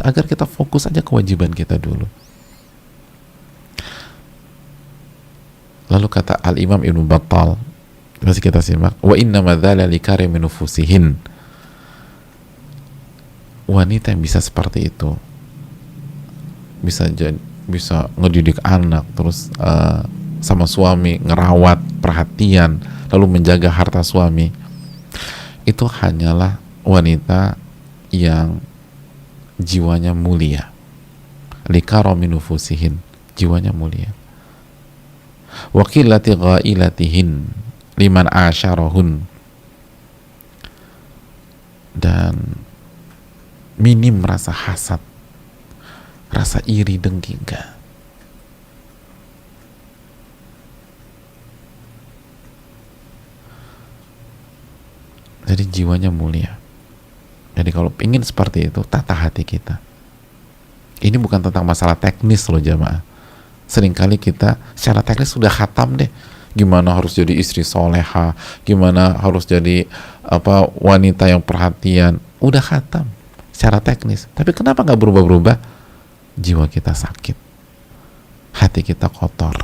Agar kita fokus aja kewajiban kita dulu. Lalu kata Al-Imam Ibnu Battal, masih kita simak, wa inna madzala likarimi nufusihin. Wanita yang bisa seperti itu, bisa ngedidik anak, terus sama suami, ngerawat, perhatian, lalu menjaga harta suami, itu hanyalah wanita yang jiwanya mulia. Likarimi nufusihin, jiwanya mulia. Wa qillati ghailatihin liman asyarahun, dan minim rasa hasad, rasa iri dengki, enggak. Jadi jiwanya mulia. Jadi kalau ingin seperti itu, tata hati kita. Ini bukan tentang masalah teknis loh jamaah. Seringkali kita secara teknis sudah khatam deh, gimana harus jadi istri soleha, gimana harus jadi wanita yang perhatian, udah khatam secara teknis. Tapi kenapa nggak berubah-berubah? Jiwa kita sakit, hati kita kotor.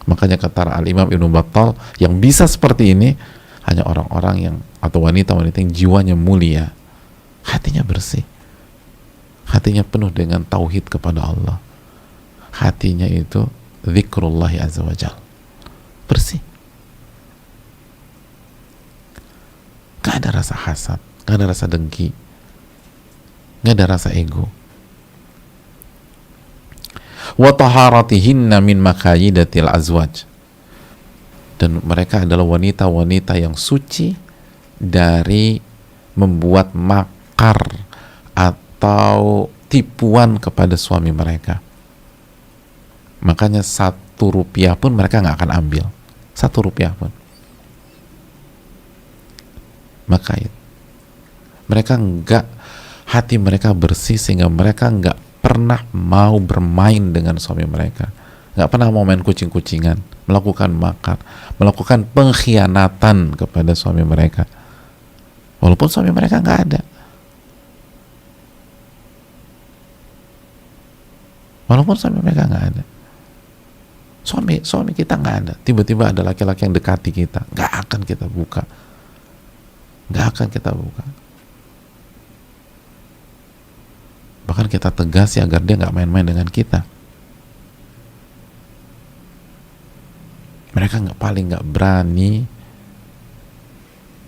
Makanya kata Al-Imam Ibnu Battal, yang bisa seperti ini hanya orang-orang yang, atau wanita-wanita yang jiwanya mulia. hatinya bersih, hatinya penuh dengan tauhid kepada Allah, hatinya itu zikrullahi azza wa jal, bersih, gak ada rasa hasad, gak ada rasa dengki, gak ada rasa ego. Wa taharatihinna min makayidatil azwaj, dan mereka adalah wanita-wanita yang suci dari membuat makar atau tipuan kepada suami mereka. Makanya 1 rupiah pun mereka nggak akan ambil, 1 rupiah pun. Maka mereka nggak, hati mereka bersih sehingga mereka nggak pernah mau bermain dengan suami mereka, nggak pernah mau main kucing-kucingan, melakukan makar, melakukan pengkhianatan kepada suami mereka, walaupun suami mereka nggak ada, walaupun suami mereka nggak ada. Suami kita nggak ada, tiba-tiba ada laki-laki yang dekati kita, nggak akan kita buka, nggak akan kita buka. Bahkan kita tegasi agar dia nggak main-main dengan kita. Mereka paling nggak berani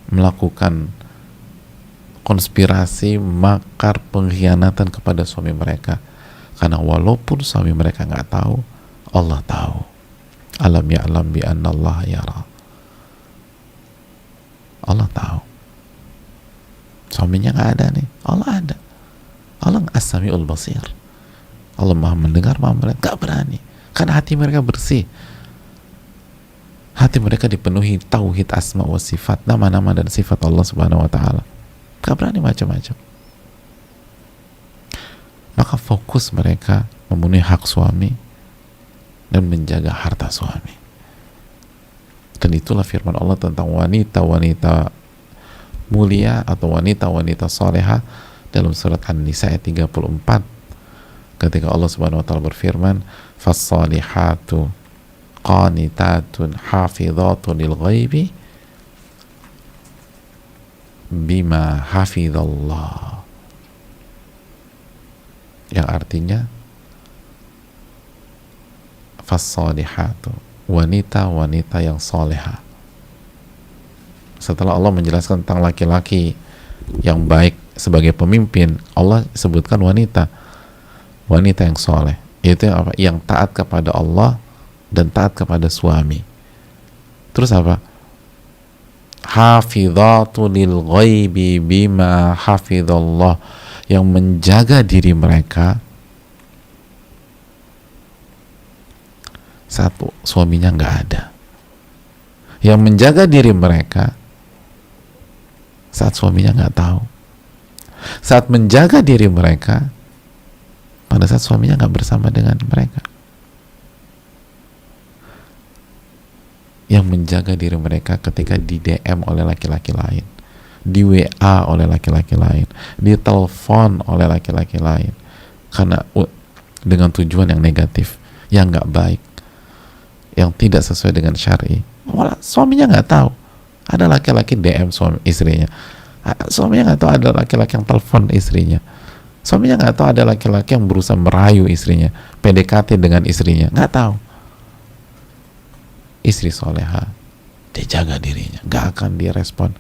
melakukan konspirasi, makar, pengkhianatan kepada suami mereka, karena walaupun suami mereka nggak tahu, Allah tahu. Alam ya'lam bi anna Allah yara. Allah tahu. Suaminya nggak ada nih, Allah ada. Allah as-sami'ul basir. Allah maha mendengar, maha melihat. Gak berani, karena hati mereka bersih, hati mereka dipenuhi tauhid asma wa sifat, nama-nama dan sifat Allah subhanahu wa ta'ala. Gak berani macam-macam. Maka fokus mereka memenuhi hak suami dan menjaga harta suami. Dan itulah firman Allah tentang wanita-wanita mulia atau wanita-wanita soleha dalam surat An-Nisa ayat 34, ketika Allah subhanahu wa ta'ala berfirman, fas-salihatu qanitatun hafidhatun lil ghaibi bima hafidhallah, yang artinya fas-salihatu, wanita-wanita yang soleha. Setelah Allah menjelaskan tentang laki-laki yang baik sebagai pemimpin, Allah sebutkan wanita yang soleh, yaitu apa? Yang taat kepada Allah dan taat kepada suami. Terus apa? Hafidhatu lil ghaibi bima hafidhallah, yang menjaga diri mereka saat suaminya nggak ada, yang menjaga diri mereka saat suaminya nggak tahu, saat menjaga diri mereka pada saat suaminya nggak bersama dengan mereka, yang menjaga diri mereka ketika di DM oleh laki-laki lain, di WA oleh laki-laki lain, di telepon oleh laki-laki lain, karena dengan tujuan yang negatif, yang nggak baik, yang tidak sesuai dengan syar'i. Malah suaminya nggak tahu ada laki-laki DM suami istrinya, suaminya nggak tahu ada laki-laki yang telepon istrinya, suaminya nggak tahu ada laki-laki yang berusaha merayu istrinya, PDKT dengan istrinya, nggak tahu. Istri soleha, dia jaga dirinya, nggak akan dia respon,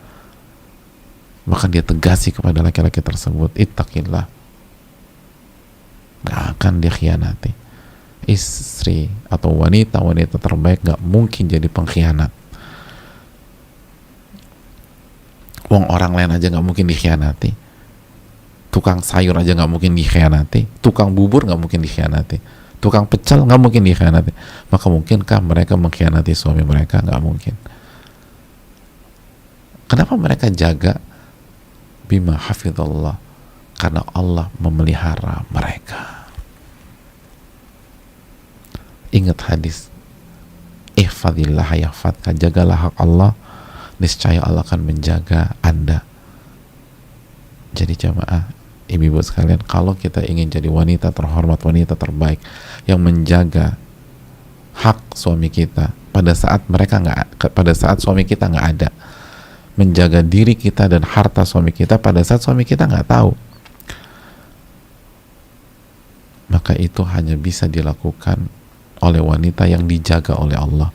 bahkan dia tegasi kepada laki-laki tersebut, ittaqillah, nggak akan dia khianati. Istri atau wanita terbaik nggak mungkin jadi pengkhianat. Wong orang lain aja nggak mungkin dikhianati, tukang sayur aja nggak mungkin dikhianati, tukang bubur nggak mungkin dikhianati, tukang pecel nggak mungkin dikhianati. Maka mungkinkah mereka mengkhianati suami mereka? Nggak mungkin. Kenapa mereka jaga? Bima hafidhallah, karena Allah memelihara mereka. Ingat hadis, ihfadillah yahfadka, jagalah hak Allah, niscaya Allah akan menjaga Anda. Jadi jamaah, ibu-ibu sekalian, kalau kita ingin jadi wanita terhormat, wanita terbaik yang menjaga hak suami kita pada saat pada saat suami kita nggak ada, menjaga diri kita dan harta suami kita pada saat suami kita nggak tahu, maka itu hanya bisa dilakukan oleh wanita yang dijaga oleh Allah.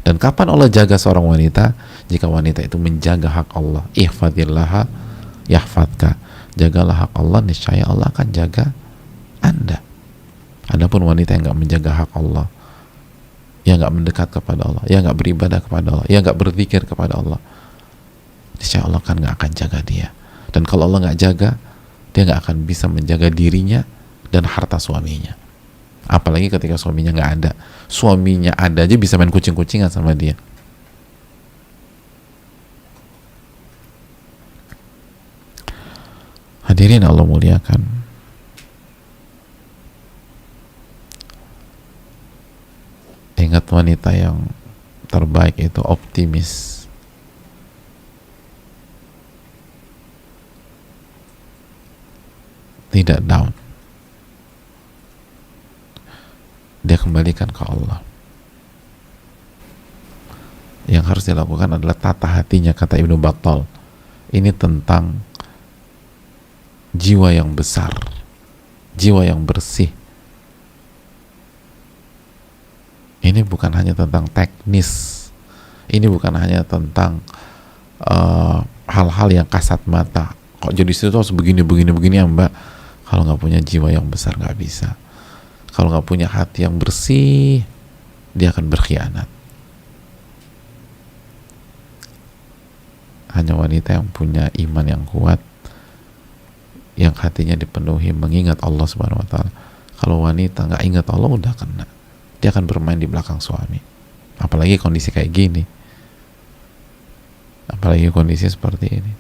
Dan kapan Allah jaga seorang wanita? Jika wanita itu menjaga hak Allah. Ihfadillaha yahfadka. Jagalah hak Allah, niscaya Allah akan jaga Anda. Adapun wanita yang nggak menjaga hak Allah, yang nggak mendekat kepada Allah, yang nggak beribadah kepada Allah, yang nggak berzikir kepada Allah, niscaya Allah kan nggak akan jaga dia. Dan kalau Allah nggak jaga, dia nggak akan bisa menjaga dirinya dan harta suaminya. Apalagi ketika suaminya nggak ada. Suaminya ada aja bisa main kucing-kucingan sama dia. Hadirin Allah muliakan, ingat, wanita yang terbaik itu optimis. Tidak down. Dia kembalikan ke Allah. Yang harus dilakukan adalah tata hatinya, kata Ibnu Battal. Ini tentang jiwa yang besar, jiwa yang bersih. Ini bukan hanya tentang teknis, ini bukan hanya tentang hal-hal yang kasat mata. Kok jadi situ harus begini ya mbak? Kalau nggak punya jiwa yang besar nggak bisa. Kalau nggak punya hati yang bersih, dia akan berkhianat. Hanya wanita yang punya iman yang kuat, yang hatinya dipenuhi mengingat Allah Subhanahu Wa Taala. Kalau wanita nggak ingat Allah, udah kena. Dia akan bermain di belakang suami. Apalagi kondisi kayak gini. Apalagi kondisi seperti ini,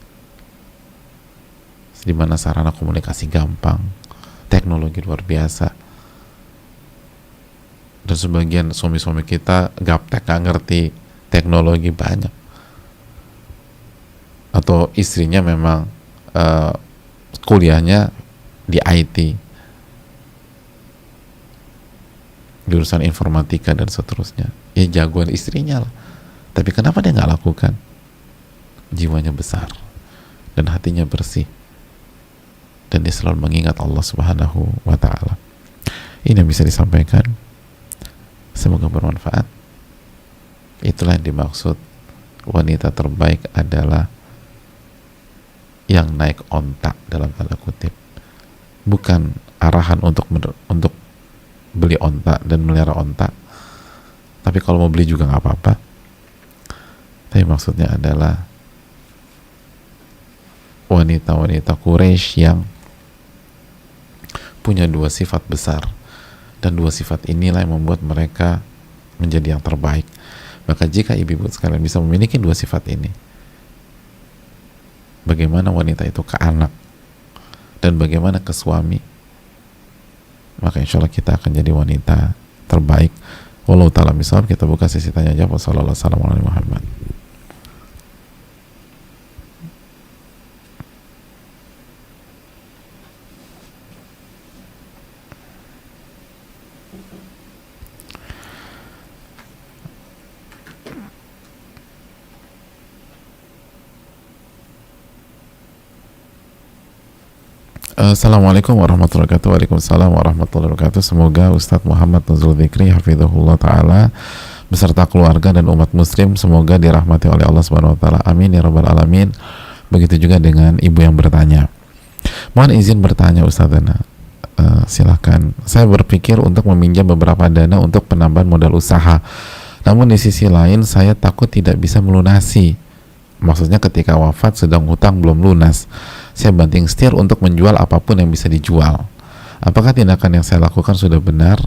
di mana sarana komunikasi gampang, teknologi luar biasa. Dan sebagian suami-suami kita gaptek, gak ngerti teknologi banyak, atau istrinya memang kuliahnya di IT, jurusan informatika dan seterusnya. Ya jagoan istrinya lah, tapi kenapa dia nggak lakukan? Jiwanya besar dan hatinya bersih, dan dia selalu mengingat Allah Subhanahu wa Ta'ala. Ini yang bisa disampaikan, semoga bermanfaat. Itulah yang dimaksud wanita terbaik adalah yang naik onta dalam tanda kutip, bukan arahan untuk beli onta dan melihara onta, tapi kalau mau beli juga nggak apa-apa. Tapi maksudnya adalah wanita-wanita Quraisy yang punya dua sifat besar, dan dua sifat inilah yang membuat mereka menjadi yang terbaik. Maka jika ibu-ibu sekalian bisa memiliki dua sifat ini, bagaimana wanita itu ke anak dan bagaimana ke suami, maka insya Allah kita akan jadi wanita terbaik. Wallahu ta'ala misal. Kita buka sesi tanya jawab. Wassalamualaikum warahmatullahi wabarakatuh. Assalamualaikum warahmatullahi wabarakatuh. Waalaikumsalam warahmatullahi wabarakatuh. Semoga Ustadz Muhammad Nuzul Dzikri hafizahullah ta'ala beserta keluarga dan umat muslim semoga dirahmati oleh Allah Subhanahu wa Ta'ala. Amin ya rabbal alamin. Begitu juga dengan ibu yang bertanya. Mohon izin bertanya Ustadzana. Silakan. Saya berpikir untuk meminjam beberapa dana untuk penambahan modal usaha. Namun di sisi lain saya takut tidak bisa melunasi. Maksudnya ketika wafat sedang hutang belum lunas. Saya banting setir untuk menjual apapun yang bisa dijual. Apakah tindakan yang saya lakukan sudah benar?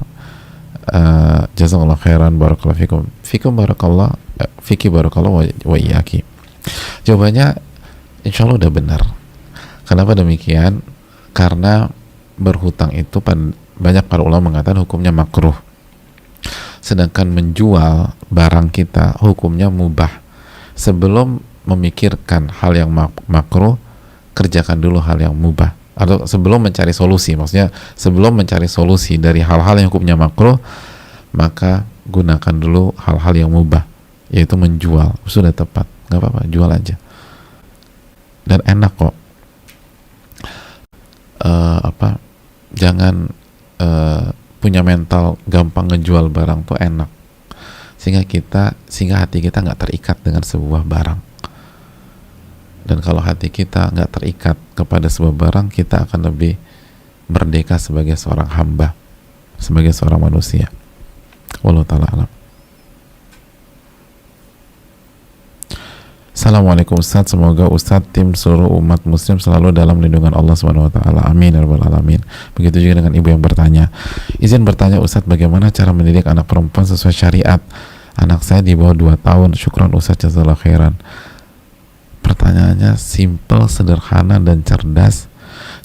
Jazakallah khairan, barakallahu fikum. Fikum barakallah, fiki barakallah wa iyaki. Jawabannya insya Allah udah benar. Kenapa demikian? Karena berhutang itu banyak para ulama mengatakan hukumnya makruh. Sedangkan menjual barang kita hukumnya mubah. Sebelum memikirkan hal yang makruh, kerjakan dulu hal yang mubah. Atau sebelum mencari solusi, maksudnya sebelum mencari solusi dari hal-hal yang hukumnya makruh, maka gunakan dulu hal-hal yang mubah, yaitu menjual. Sudah tepat, nggak apa-apa, jual aja. dan enak kok. Apa, jangan punya mental gampang ngejual barang tuh enak, sehingga hati kita nggak terikat dengan sebuah barang. Dan kalau hati kita nggak terikat kepada sebuah barang, kita akan lebih merdeka sebagai seorang hamba, sebagai seorang manusia. Wallahu ta'ala alam. Assalamualaikum Ustadz, semoga Ustadz, tim seluruh umat muslim selalu dalam lindungan Allah Subhanahu wa taala. Amin ya rabbal alamin. Begitu juga dengan ibu yang bertanya. Izin bertanya Ustadz, bagaimana cara mendidik anak perempuan sesuai syariat? Anak saya di bawah 2 tahun. Syukran Ustadz, jazakallahu khairan. Pertanyaannya simple, sederhana, dan cerdas.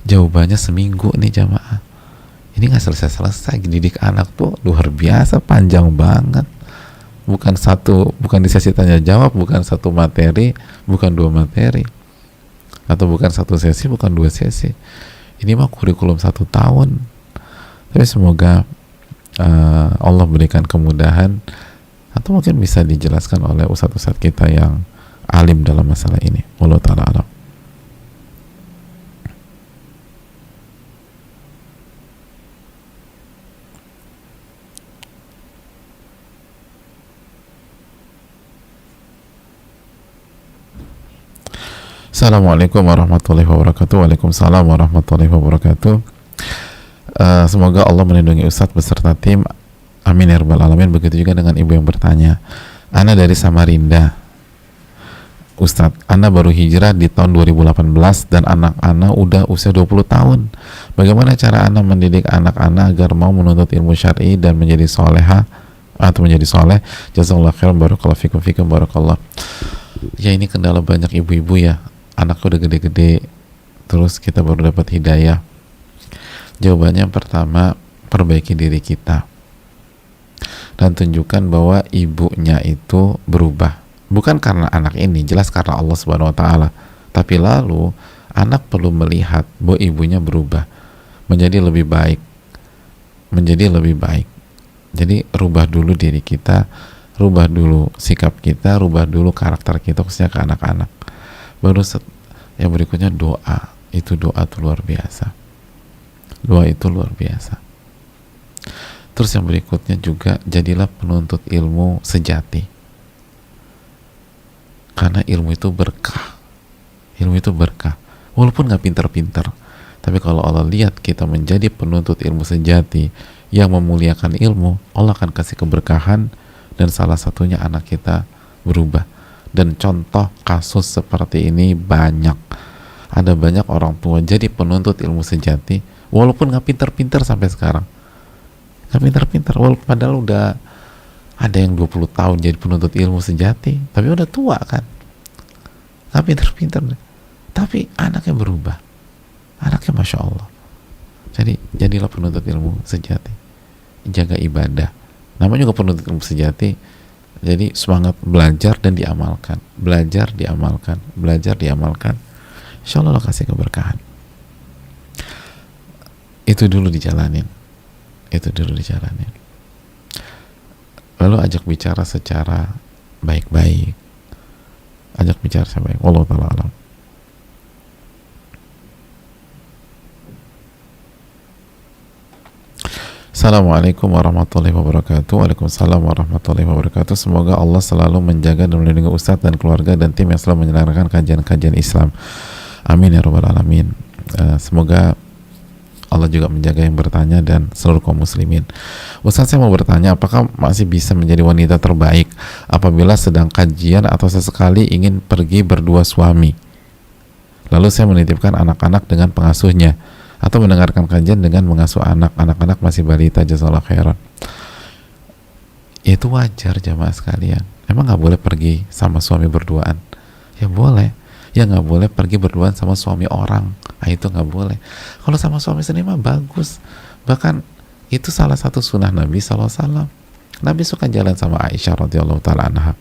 Jawabannya seminggu nih jamaah. Ini nggak selesai-selesai. Didik anak tuh luar biasa, panjang banget. Bukan di sesi tanya jawab, bukan satu materi, bukan 2 materi, atau bukan satu sesi, bukan 2 sesi. Ini mah kurikulum 1 tahun. Tapi semoga Allah berikan kemudahan, atau mungkin bisa dijelaskan oleh ustadz-ustadz kita yang alim dalam masalah ini. Wallahu ta'ala alam. Assalamualaikum warahmatullahi wabarakatuh. Waalaikumsalam warahmatullahi wabarakatuh. Semoga Allah melindungi Ustadz beserta tim. Amin ya rabbal alamin. Begitu juga dengan ibu yang bertanya. Ana dari Samarinda. Ustadz, Ana baru hijrah di tahun 2018 dan anak Ana udah usia 20 tahun. Bagaimana cara Ana mendidik anak Ana agar mau menuntut ilmu syar'i dan menjadi soleha atau menjadi soleh? Jazakallahu khairan, barakallahu fikum barakallah. Ya, ini kendala banyak ibu-ibu ya. Anakku udah gede-gede, terus kita baru dapat hidayah. Jawabannya yang pertama, perbaiki diri kita dan tunjukkan bahwa ibunya itu berubah, bukan karena anak ini, jelas karena Allah Subhanahu wa taala. Tapi lalu anak perlu melihat bahwa ibunya berubah menjadi lebih baik, Jadi rubah dulu diri kita, rubah dulu sikap kita, rubah dulu karakter kita, khususnya ke anak-anak. Baru yang berikutnya doa. Itu doa itu luar biasa. Doa itu luar biasa. Terus yang berikutnya juga, jadilah penuntut ilmu sejati. Karena ilmu itu berkah. Ilmu itu berkah. Walaupun gak pinter-pinter, tapi kalau Allah lihat kita menjadi penuntut ilmu sejati yang memuliakan ilmu, Allah akan kasih keberkahan, dan salah satunya anak kita berubah. Dan contoh kasus seperti ini banyak. Ada banyak orang tua jadi penuntut ilmu sejati walaupun gak pinter-pinter sampai sekarang. Gak pinter-pinter, walaupun padahal udah ada yang 20 tahun jadi penuntut ilmu sejati, tapi udah tua kan. Gak pinter-pinter, tapi anaknya berubah. Anaknya Masya Allah. Jadi jadilah penuntut ilmu sejati. Jaga ibadah. Namanya juga penuntut ilmu sejati. Jadi semangat belajar dan diamalkan, belajar diamalkan, belajar diamalkan. Insya Allah kasih keberkahan. Itu dulu dijalanin. Lalu ajak bicara secara baik-baik. Wallahu ta'ala alam. Assalamualaikum warahmatullahi wabarakatuh. Waalaikumsalam warahmatullahi wabarakatuh. Semoga Allah selalu menjaga dan melindungi Ustadz dan keluarga dan tim yang selalu menyelenggarakan kajian-kajian Islam. Amin ya rabbal alamin. Semoga Allah juga menjaga yang bertanya dan seluruh kaum muslimin. Ustadz, saya mau bertanya, apakah masih bisa menjadi wanita terbaik apabila sedang kajian atau sesekali ingin pergi berdua suami, lalu saya menitipkan anak-anak dengan pengasuhnya, atau mendengarkan kajian dengan mengasuh anak-anak masih balita? Jazakallahu khairan. Itu wajar jamaah sekalian. Emang nggak boleh pergi sama suami berduaan? Ya boleh. Ya nggak boleh pergi berduaan sama suami orang. Nah, itu nggak boleh. Kalau sama suami sendiri mah bagus. Bahkan itu salah satu sunnah Nabi SAW. Nabi suka jalan sama Aisyah radhiyallahu taala anha.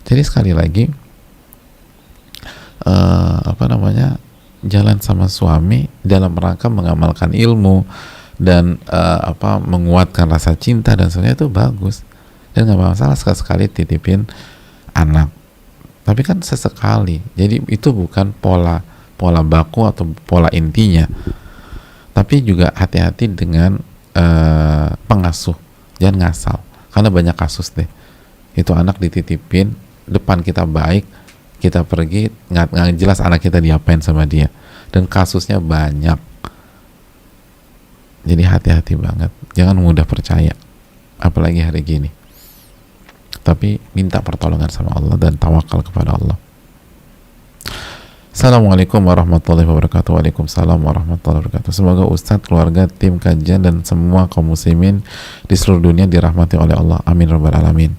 Jadi sekali lagi, jalan sama suami dalam rangka mengamalkan ilmu dan menguatkan rasa cinta dan sebagainya, itu bagus dan nggak masalah. Sekali-sekali titipin anak, Tapi kan sesekali. Jadi itu bukan pola baku atau pola intinya. Tapi juga hati-hati dengan pengasuh. Jangan ngasal. Karena banyak kasus deh. Itu anak dititipin, depan kita baik, kita pergi, nggak jelas anak kita diapain sama dia. Dan kasusnya banyak. Jadi hati-hati banget. Jangan mudah percaya. Apalagi hari gini. Tapi minta pertolongan sama Allah dan tawakal kepada Allah. Assalamualaikum warahmatullahi wabarakatuh. Waalaikumsalam warahmatullahi wabarakatuh. Semoga Ustadz, keluarga, tim kajian dan semua kaum muslimin di seluruh dunia dirahmati oleh Allah. Amin rabbal alamin.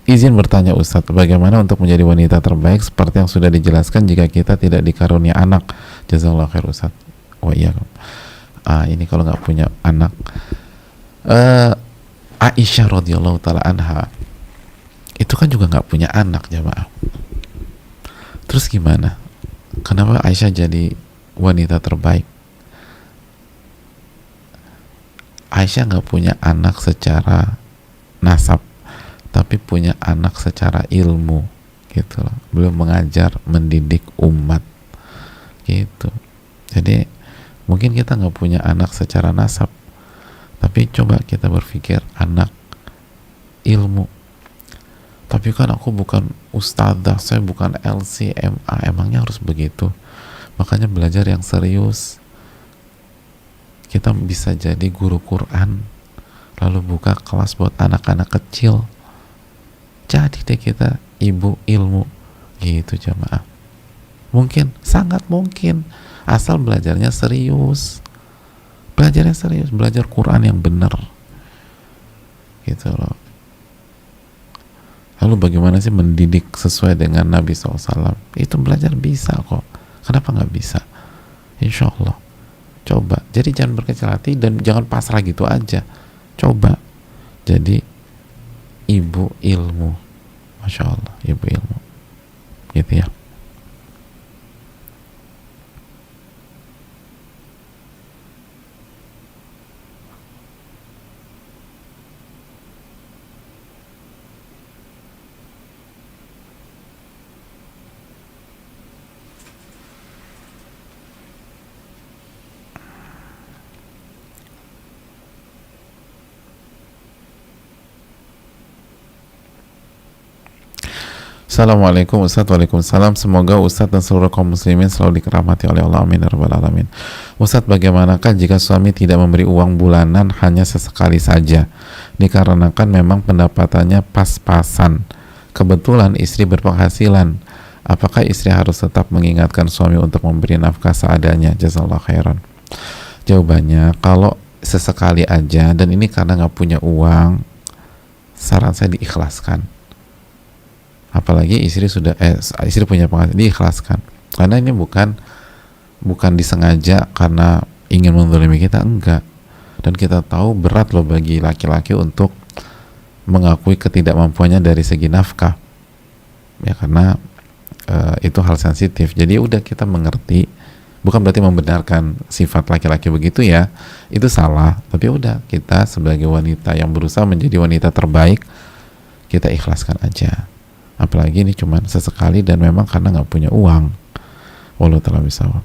Izin bertanya Ustadz, bagaimana untuk menjadi wanita terbaik seperti yang sudah dijelaskan jika kita tidak dikarunia anak? Jazakallahu khair Ustadz. Wa iyyakum. Ini kalau nggak punya anak. Aisyah radhiyallahu taala anha itu kan juga nggak punya anak, jamaah. Terus gimana? Kenapa Aisyah jadi wanita terbaik? Aisyah nggak punya anak secara nasab, tapi punya anak secara ilmu, gitu loh. Beliau mengajar, mendidik umat, gitu. Jadi mungkin kita nggak punya anak secara nasab, tapi coba kita berpikir anak ilmu. Tapi kan aku bukan ustadzah, saya bukan LCMA, emangnya harus begitu? Makanya belajar yang serius. Kita bisa jadi guru Quran, lalu buka kelas buat anak-anak kecil. Jadi deh kita ibu ilmu, gitu jamaah. Mungkin, sangat mungkin, asal belajarnya serius. Belajarnya serius, belajar Quran yang benar, gitu loh. Lalu bagaimana sih mendidik sesuai dengan Nabi SAW? Itu belajar bisa kok. Kenapa nggak bisa? Insya Allah. Coba. Jadi jangan berkecil hati dan jangan pasrah gitu aja. Coba. Jadi ibu ilmu. Masya Allah, ibu ilmu. Gitu ya. Assalamualaikum Ustadz. Waalaikumsalam. Semoga Ustadz dan seluruh kaum muslimin selalu dirahmati oleh Allah. Amin ya rabbal alamin. Ustadz, bagaimanakah jika suami tidak memberi uang bulanan hanya sesekali saja, dikarenakan memang pendapatannya pas-pasan, kebetulan istri berpenghasilan, apakah istri harus tetap mengingatkan suami untuk memberi nafkah seadanya? Jazakallahu khairan. Jawabannya, kalau sesekali aja dan ini karena nggak punya uang, saran saya diikhlaskan. Apalagi istri punya penghasilan, diikhlaskan. Karena ini bukan disengaja karena ingin menzalimi kita, enggak. Dan kita tahu berat loh bagi laki-laki untuk mengakui ketidakmampuannya dari segi nafkah. Ya karena itu hal sensitif. Jadi udah kita mengerti, bukan berarti membenarkan sifat laki-laki begitu ya. Itu salah. Tapi udah, kita sebagai wanita yang berusaha menjadi wanita terbaik, kita ikhlaskan aja. Apalagi ini cuma sesekali dan memang karena nggak punya uang. Wallahu ta'ala bishawab.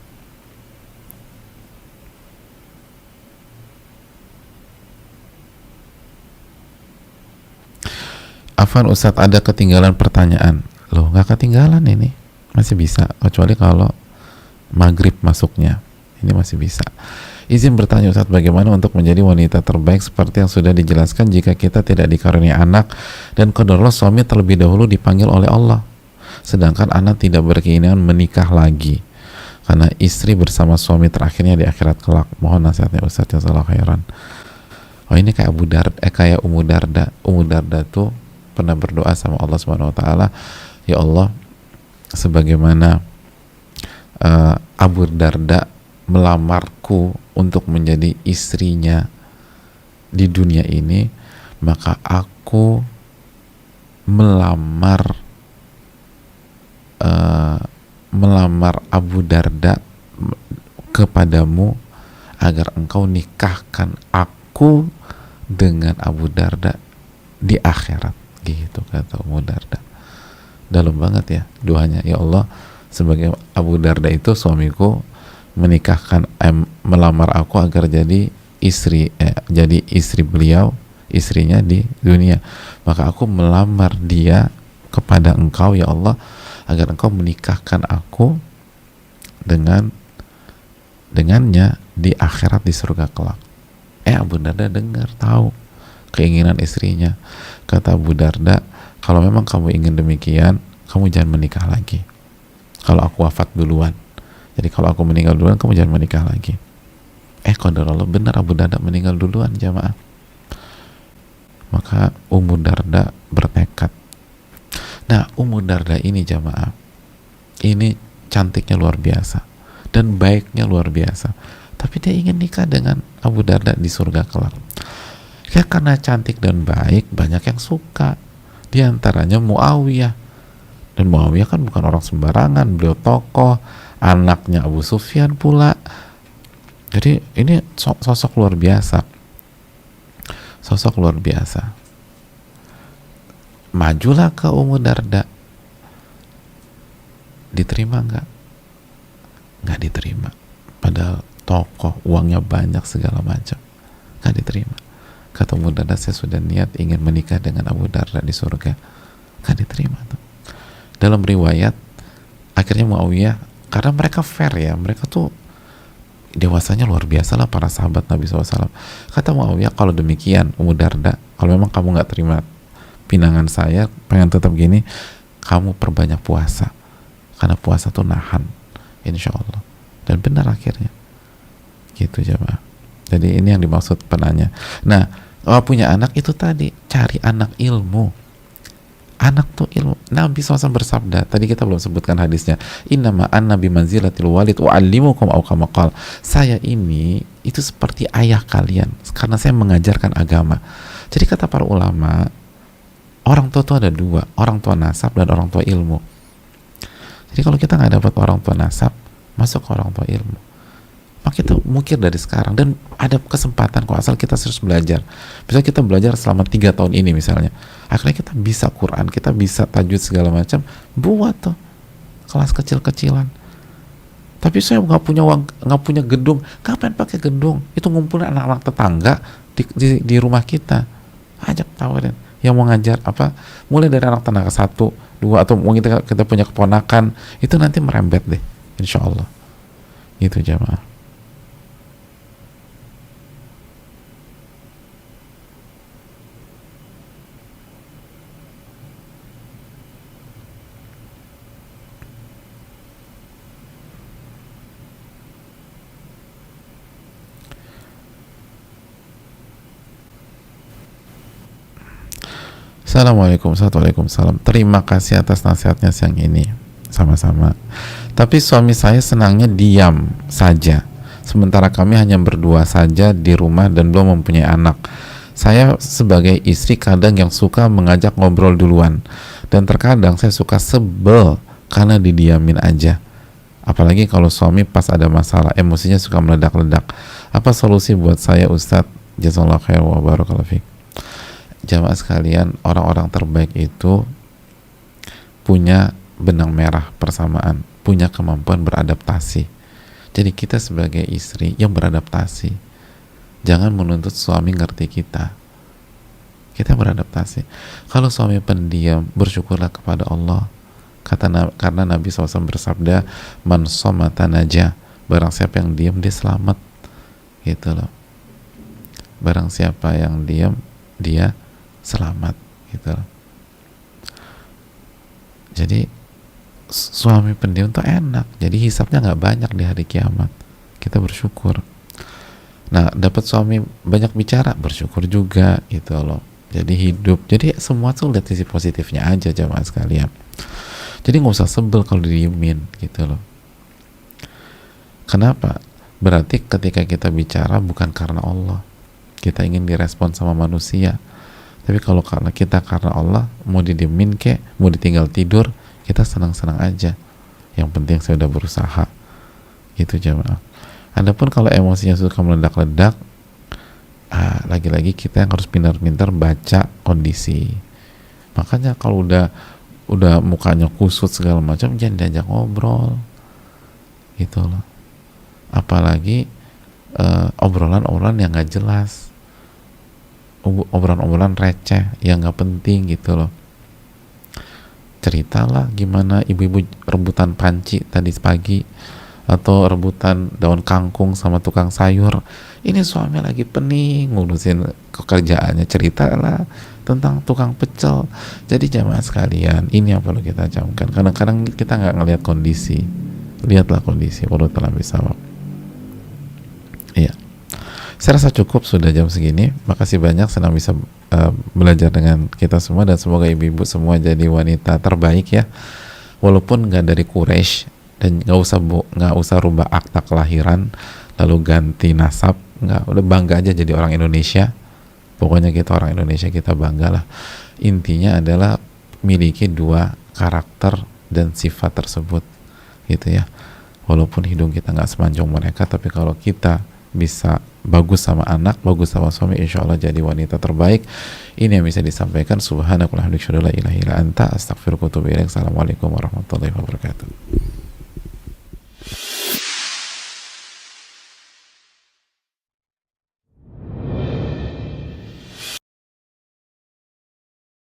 Afwan Ustadz, ada ketinggalan pertanyaan. Loh, nggak ketinggalan ini, masih bisa, kecuali kalau maghrib masuknya. Ini masih bisa. Izin bertanya Ustadz, bagaimana untuk menjadi wanita terbaik seperti yang sudah dijelaskan jika kita tidak dikaruniai anak dan qadarullah suami terlebih dahulu dipanggil oleh Allah, sedangkan anak tidak berkeinginan menikah lagi karena istri bersama suami terakhirnya di akhirat kelak. Mohon nasihatnya Ustadz, jazakallahu khairan. Oh, ini kayak kayak Ummu Darda. Ummu Darda tuh pernah berdoa sama Allah Subhanahu wa taala, ya Allah, sebagaimana Abu Darda melamarku untuk menjadi istrinya di dunia ini, maka aku melamar Abu Darda kepadamu agar engkau nikahkan aku dengan Abu Darda di akhirat, gitu kata Ummu Darda. dalam banget ya doanya. Ya Allah, sebagai Abu Darda itu suamiku menikahkan melamar aku agar jadi istri beliau, istrinya di dunia, maka aku melamar dia kepada engkau ya Allah agar engkau menikahkan aku dengannya di akhirat di surga kelak. Abu Darda dengar, tahu keinginan istrinya. Kata Abu Darda, kalau memang kamu ingin demikian, kamu jangan menikah lagi kalau aku wafat duluan. Jadi kalau aku meninggal duluan, kamu jangan menikah lagi. Qadarullah, benar Abu Darda meninggal duluan, jamaah. Maka Ummu Darda bertekad. Nah, Ummu Darda ini jamaah, ini cantiknya luar biasa dan baiknya luar biasa, tapi dia ingin nikah dengan Abu Darda di surga kelak. Ya karena cantik dan baik, banyak yang suka. Di antaranya Muawiyah. Dan Muawiyah kan bukan orang sembarangan, beliau tokoh, anaknya Abu Sufyan pula. Jadi ini sosok luar biasa. Sosok luar biasa. Majulah ke Ummu Darda. Diterima nggak? Nggak diterima. Padahal tokoh, uangnya banyak segala macam. Nggak diterima. Kata Ummu Darda, saya sudah niat ingin menikah dengan Abu Darda di surga. Nggak diterima tuh. Dalam riwayat, akhirnya Muawiyah, karena mereka fair ya, mereka tuh dewasanya luar biasa lah para sahabat Nabi SAW. Kata Muawiyah, kalau demikian Ummu Darda, kalau memang kamu nggak terima pinangan saya, pengen tetap gini, kamu perbanyak puasa, karena puasa tuh nahan, insya Allah. Dan benar akhirnya gitu jemaah. Jadi ini yang dimaksud penanya. Nah, kalau punya anak itu tadi, cari anak ilmu. Anak tuh ilmu. Nabi SAW bersabda, tadi kita belum sebutkan hadisnya, innama anna bimanzilatil walid wa'allimukum au kama qala. Saya ini itu seperti ayah kalian karena saya mengajarkan agama. Jadi kata para ulama, orang tua itu ada dua, orang tua nasab dan orang tua ilmu. Jadi kalau kita nggak dapat orang tua nasab, masuk ke orang tua ilmu. Maka kita mungkin dari sekarang, dan ada kesempatan kok asal kita serius belajar. Misalnya kita belajar selama 3 tahun ini misalnya, akhirnya kita bisa Quran, kita bisa tajwid segala macam, buat tuh kelas kecil-kecilan. Tapi saya nggak punya uang, nggak punya gedung, ngapain pakai gedung? Itu ngumpulin anak-anak tetangga di rumah kita, ajak tawarin yang mau ngajar apa, mulai dari anak tetangga 1, 2, atau mungkin kita punya keponakan, itu nanti merembet deh, insya Allah. Itu jamaah. Assalamualaikum, Waalaikumsalam. Terima kasih atas nasihatnya siang ini. Sama-sama. Tapi suami saya senangnya diam saja, sementara kami hanya berdua saja di rumah dan belum mempunyai anak. Saya sebagai istri kadang yang suka mengajak ngobrol duluan, dan terkadang saya suka sebel karena didiamin aja. Apalagi kalau suami pas ada masalah, emosinya suka meledak-ledak. Apa solusi buat saya, Ustadz? Jazakallahu khair wa barakallahu fiik. Jamaah sekalian, orang-orang terbaik itu punya benang merah persamaan, punya kemampuan beradaptasi. Jadi kita sebagai istri yang beradaptasi, jangan menuntut suami ngerti kita. Kita beradaptasi. Kalau suami pendiam, bersyukurlah kepada Allah. Karena Nabi SAW bersabda, man somata naja, barang siapa yang diam dia selamat. Gitu loh. Barang siapa yang diam dia selamat, gitu. Jadi suami pendiam tuh enak, jadi hisapnya nggak banyak di hari kiamat. Kita bersyukur. Nah, dapat suami banyak bicara, bersyukur juga, gitu loh. Jadi hidup, jadi semua tuh lihat sisi positifnya aja jamaah sekalian. Jadi nggak usah sebel kalau diemin, gitu loh. Kenapa? Berarti ketika kita bicara bukan karena Allah, kita ingin direspon sama manusia. Tapi kalau karena Allah, mau didiemin kek, mau ditinggal tidur, kita senang-senang aja. Yang penting saya udah berusaha. Itu jamaah. Adapun kalau emosinya suka meledak-ledak, lagi-lagi kita yang harus pintar-pintar baca kondisi. Makanya kalau udah udah mukanya kusut segala macam, jangan diajak ngobrol gitu loh. Apalagi obrolan-obrolan yang nggak jelas, obrolan-obrolan receh yang nggak penting gitu loh. Ceritalah gimana ibu-ibu rebutan panci tadi pagi, atau rebutan daun kangkung sama tukang sayur. Ini suami lagi pening ngurusin pekerjaannya, ceritalah tentang tukang pecel. Jadi jamaah sekalian, ini yang perlu kita camkan. Kadang-kadang kita nggak ngelihat kondisi, lihatlah kondisi. Perlu telah bisa. Iya, saya rasa cukup, sudah jam segini. Makasih banyak, senang bisa belajar dengan kita semua, dan semoga ibu-ibu semua jadi wanita terbaik ya, walaupun nggak dari Quraisy, dan nggak usah rubah akta kelahiran lalu ganti nasab, nggak, udah bangga aja jadi orang Indonesia. Pokoknya kita orang Indonesia, kita bangga lah. Intinya adalah miliki dua karakter dan sifat tersebut gitu ya. Walaupun hidung kita nggak semanjung mereka, tapi kalau kita bisa bagus sama anak, bagus sama suami, insya Allah jadi wanita terbaik. Ini yang bisa disampaikan. Subhanakallahumma wa bihamdika, asyhadu an la ilaha illa anta, astaghfiruka wa atubu ilaik. Assalamualaikum warahmatullahi wabarakatuh.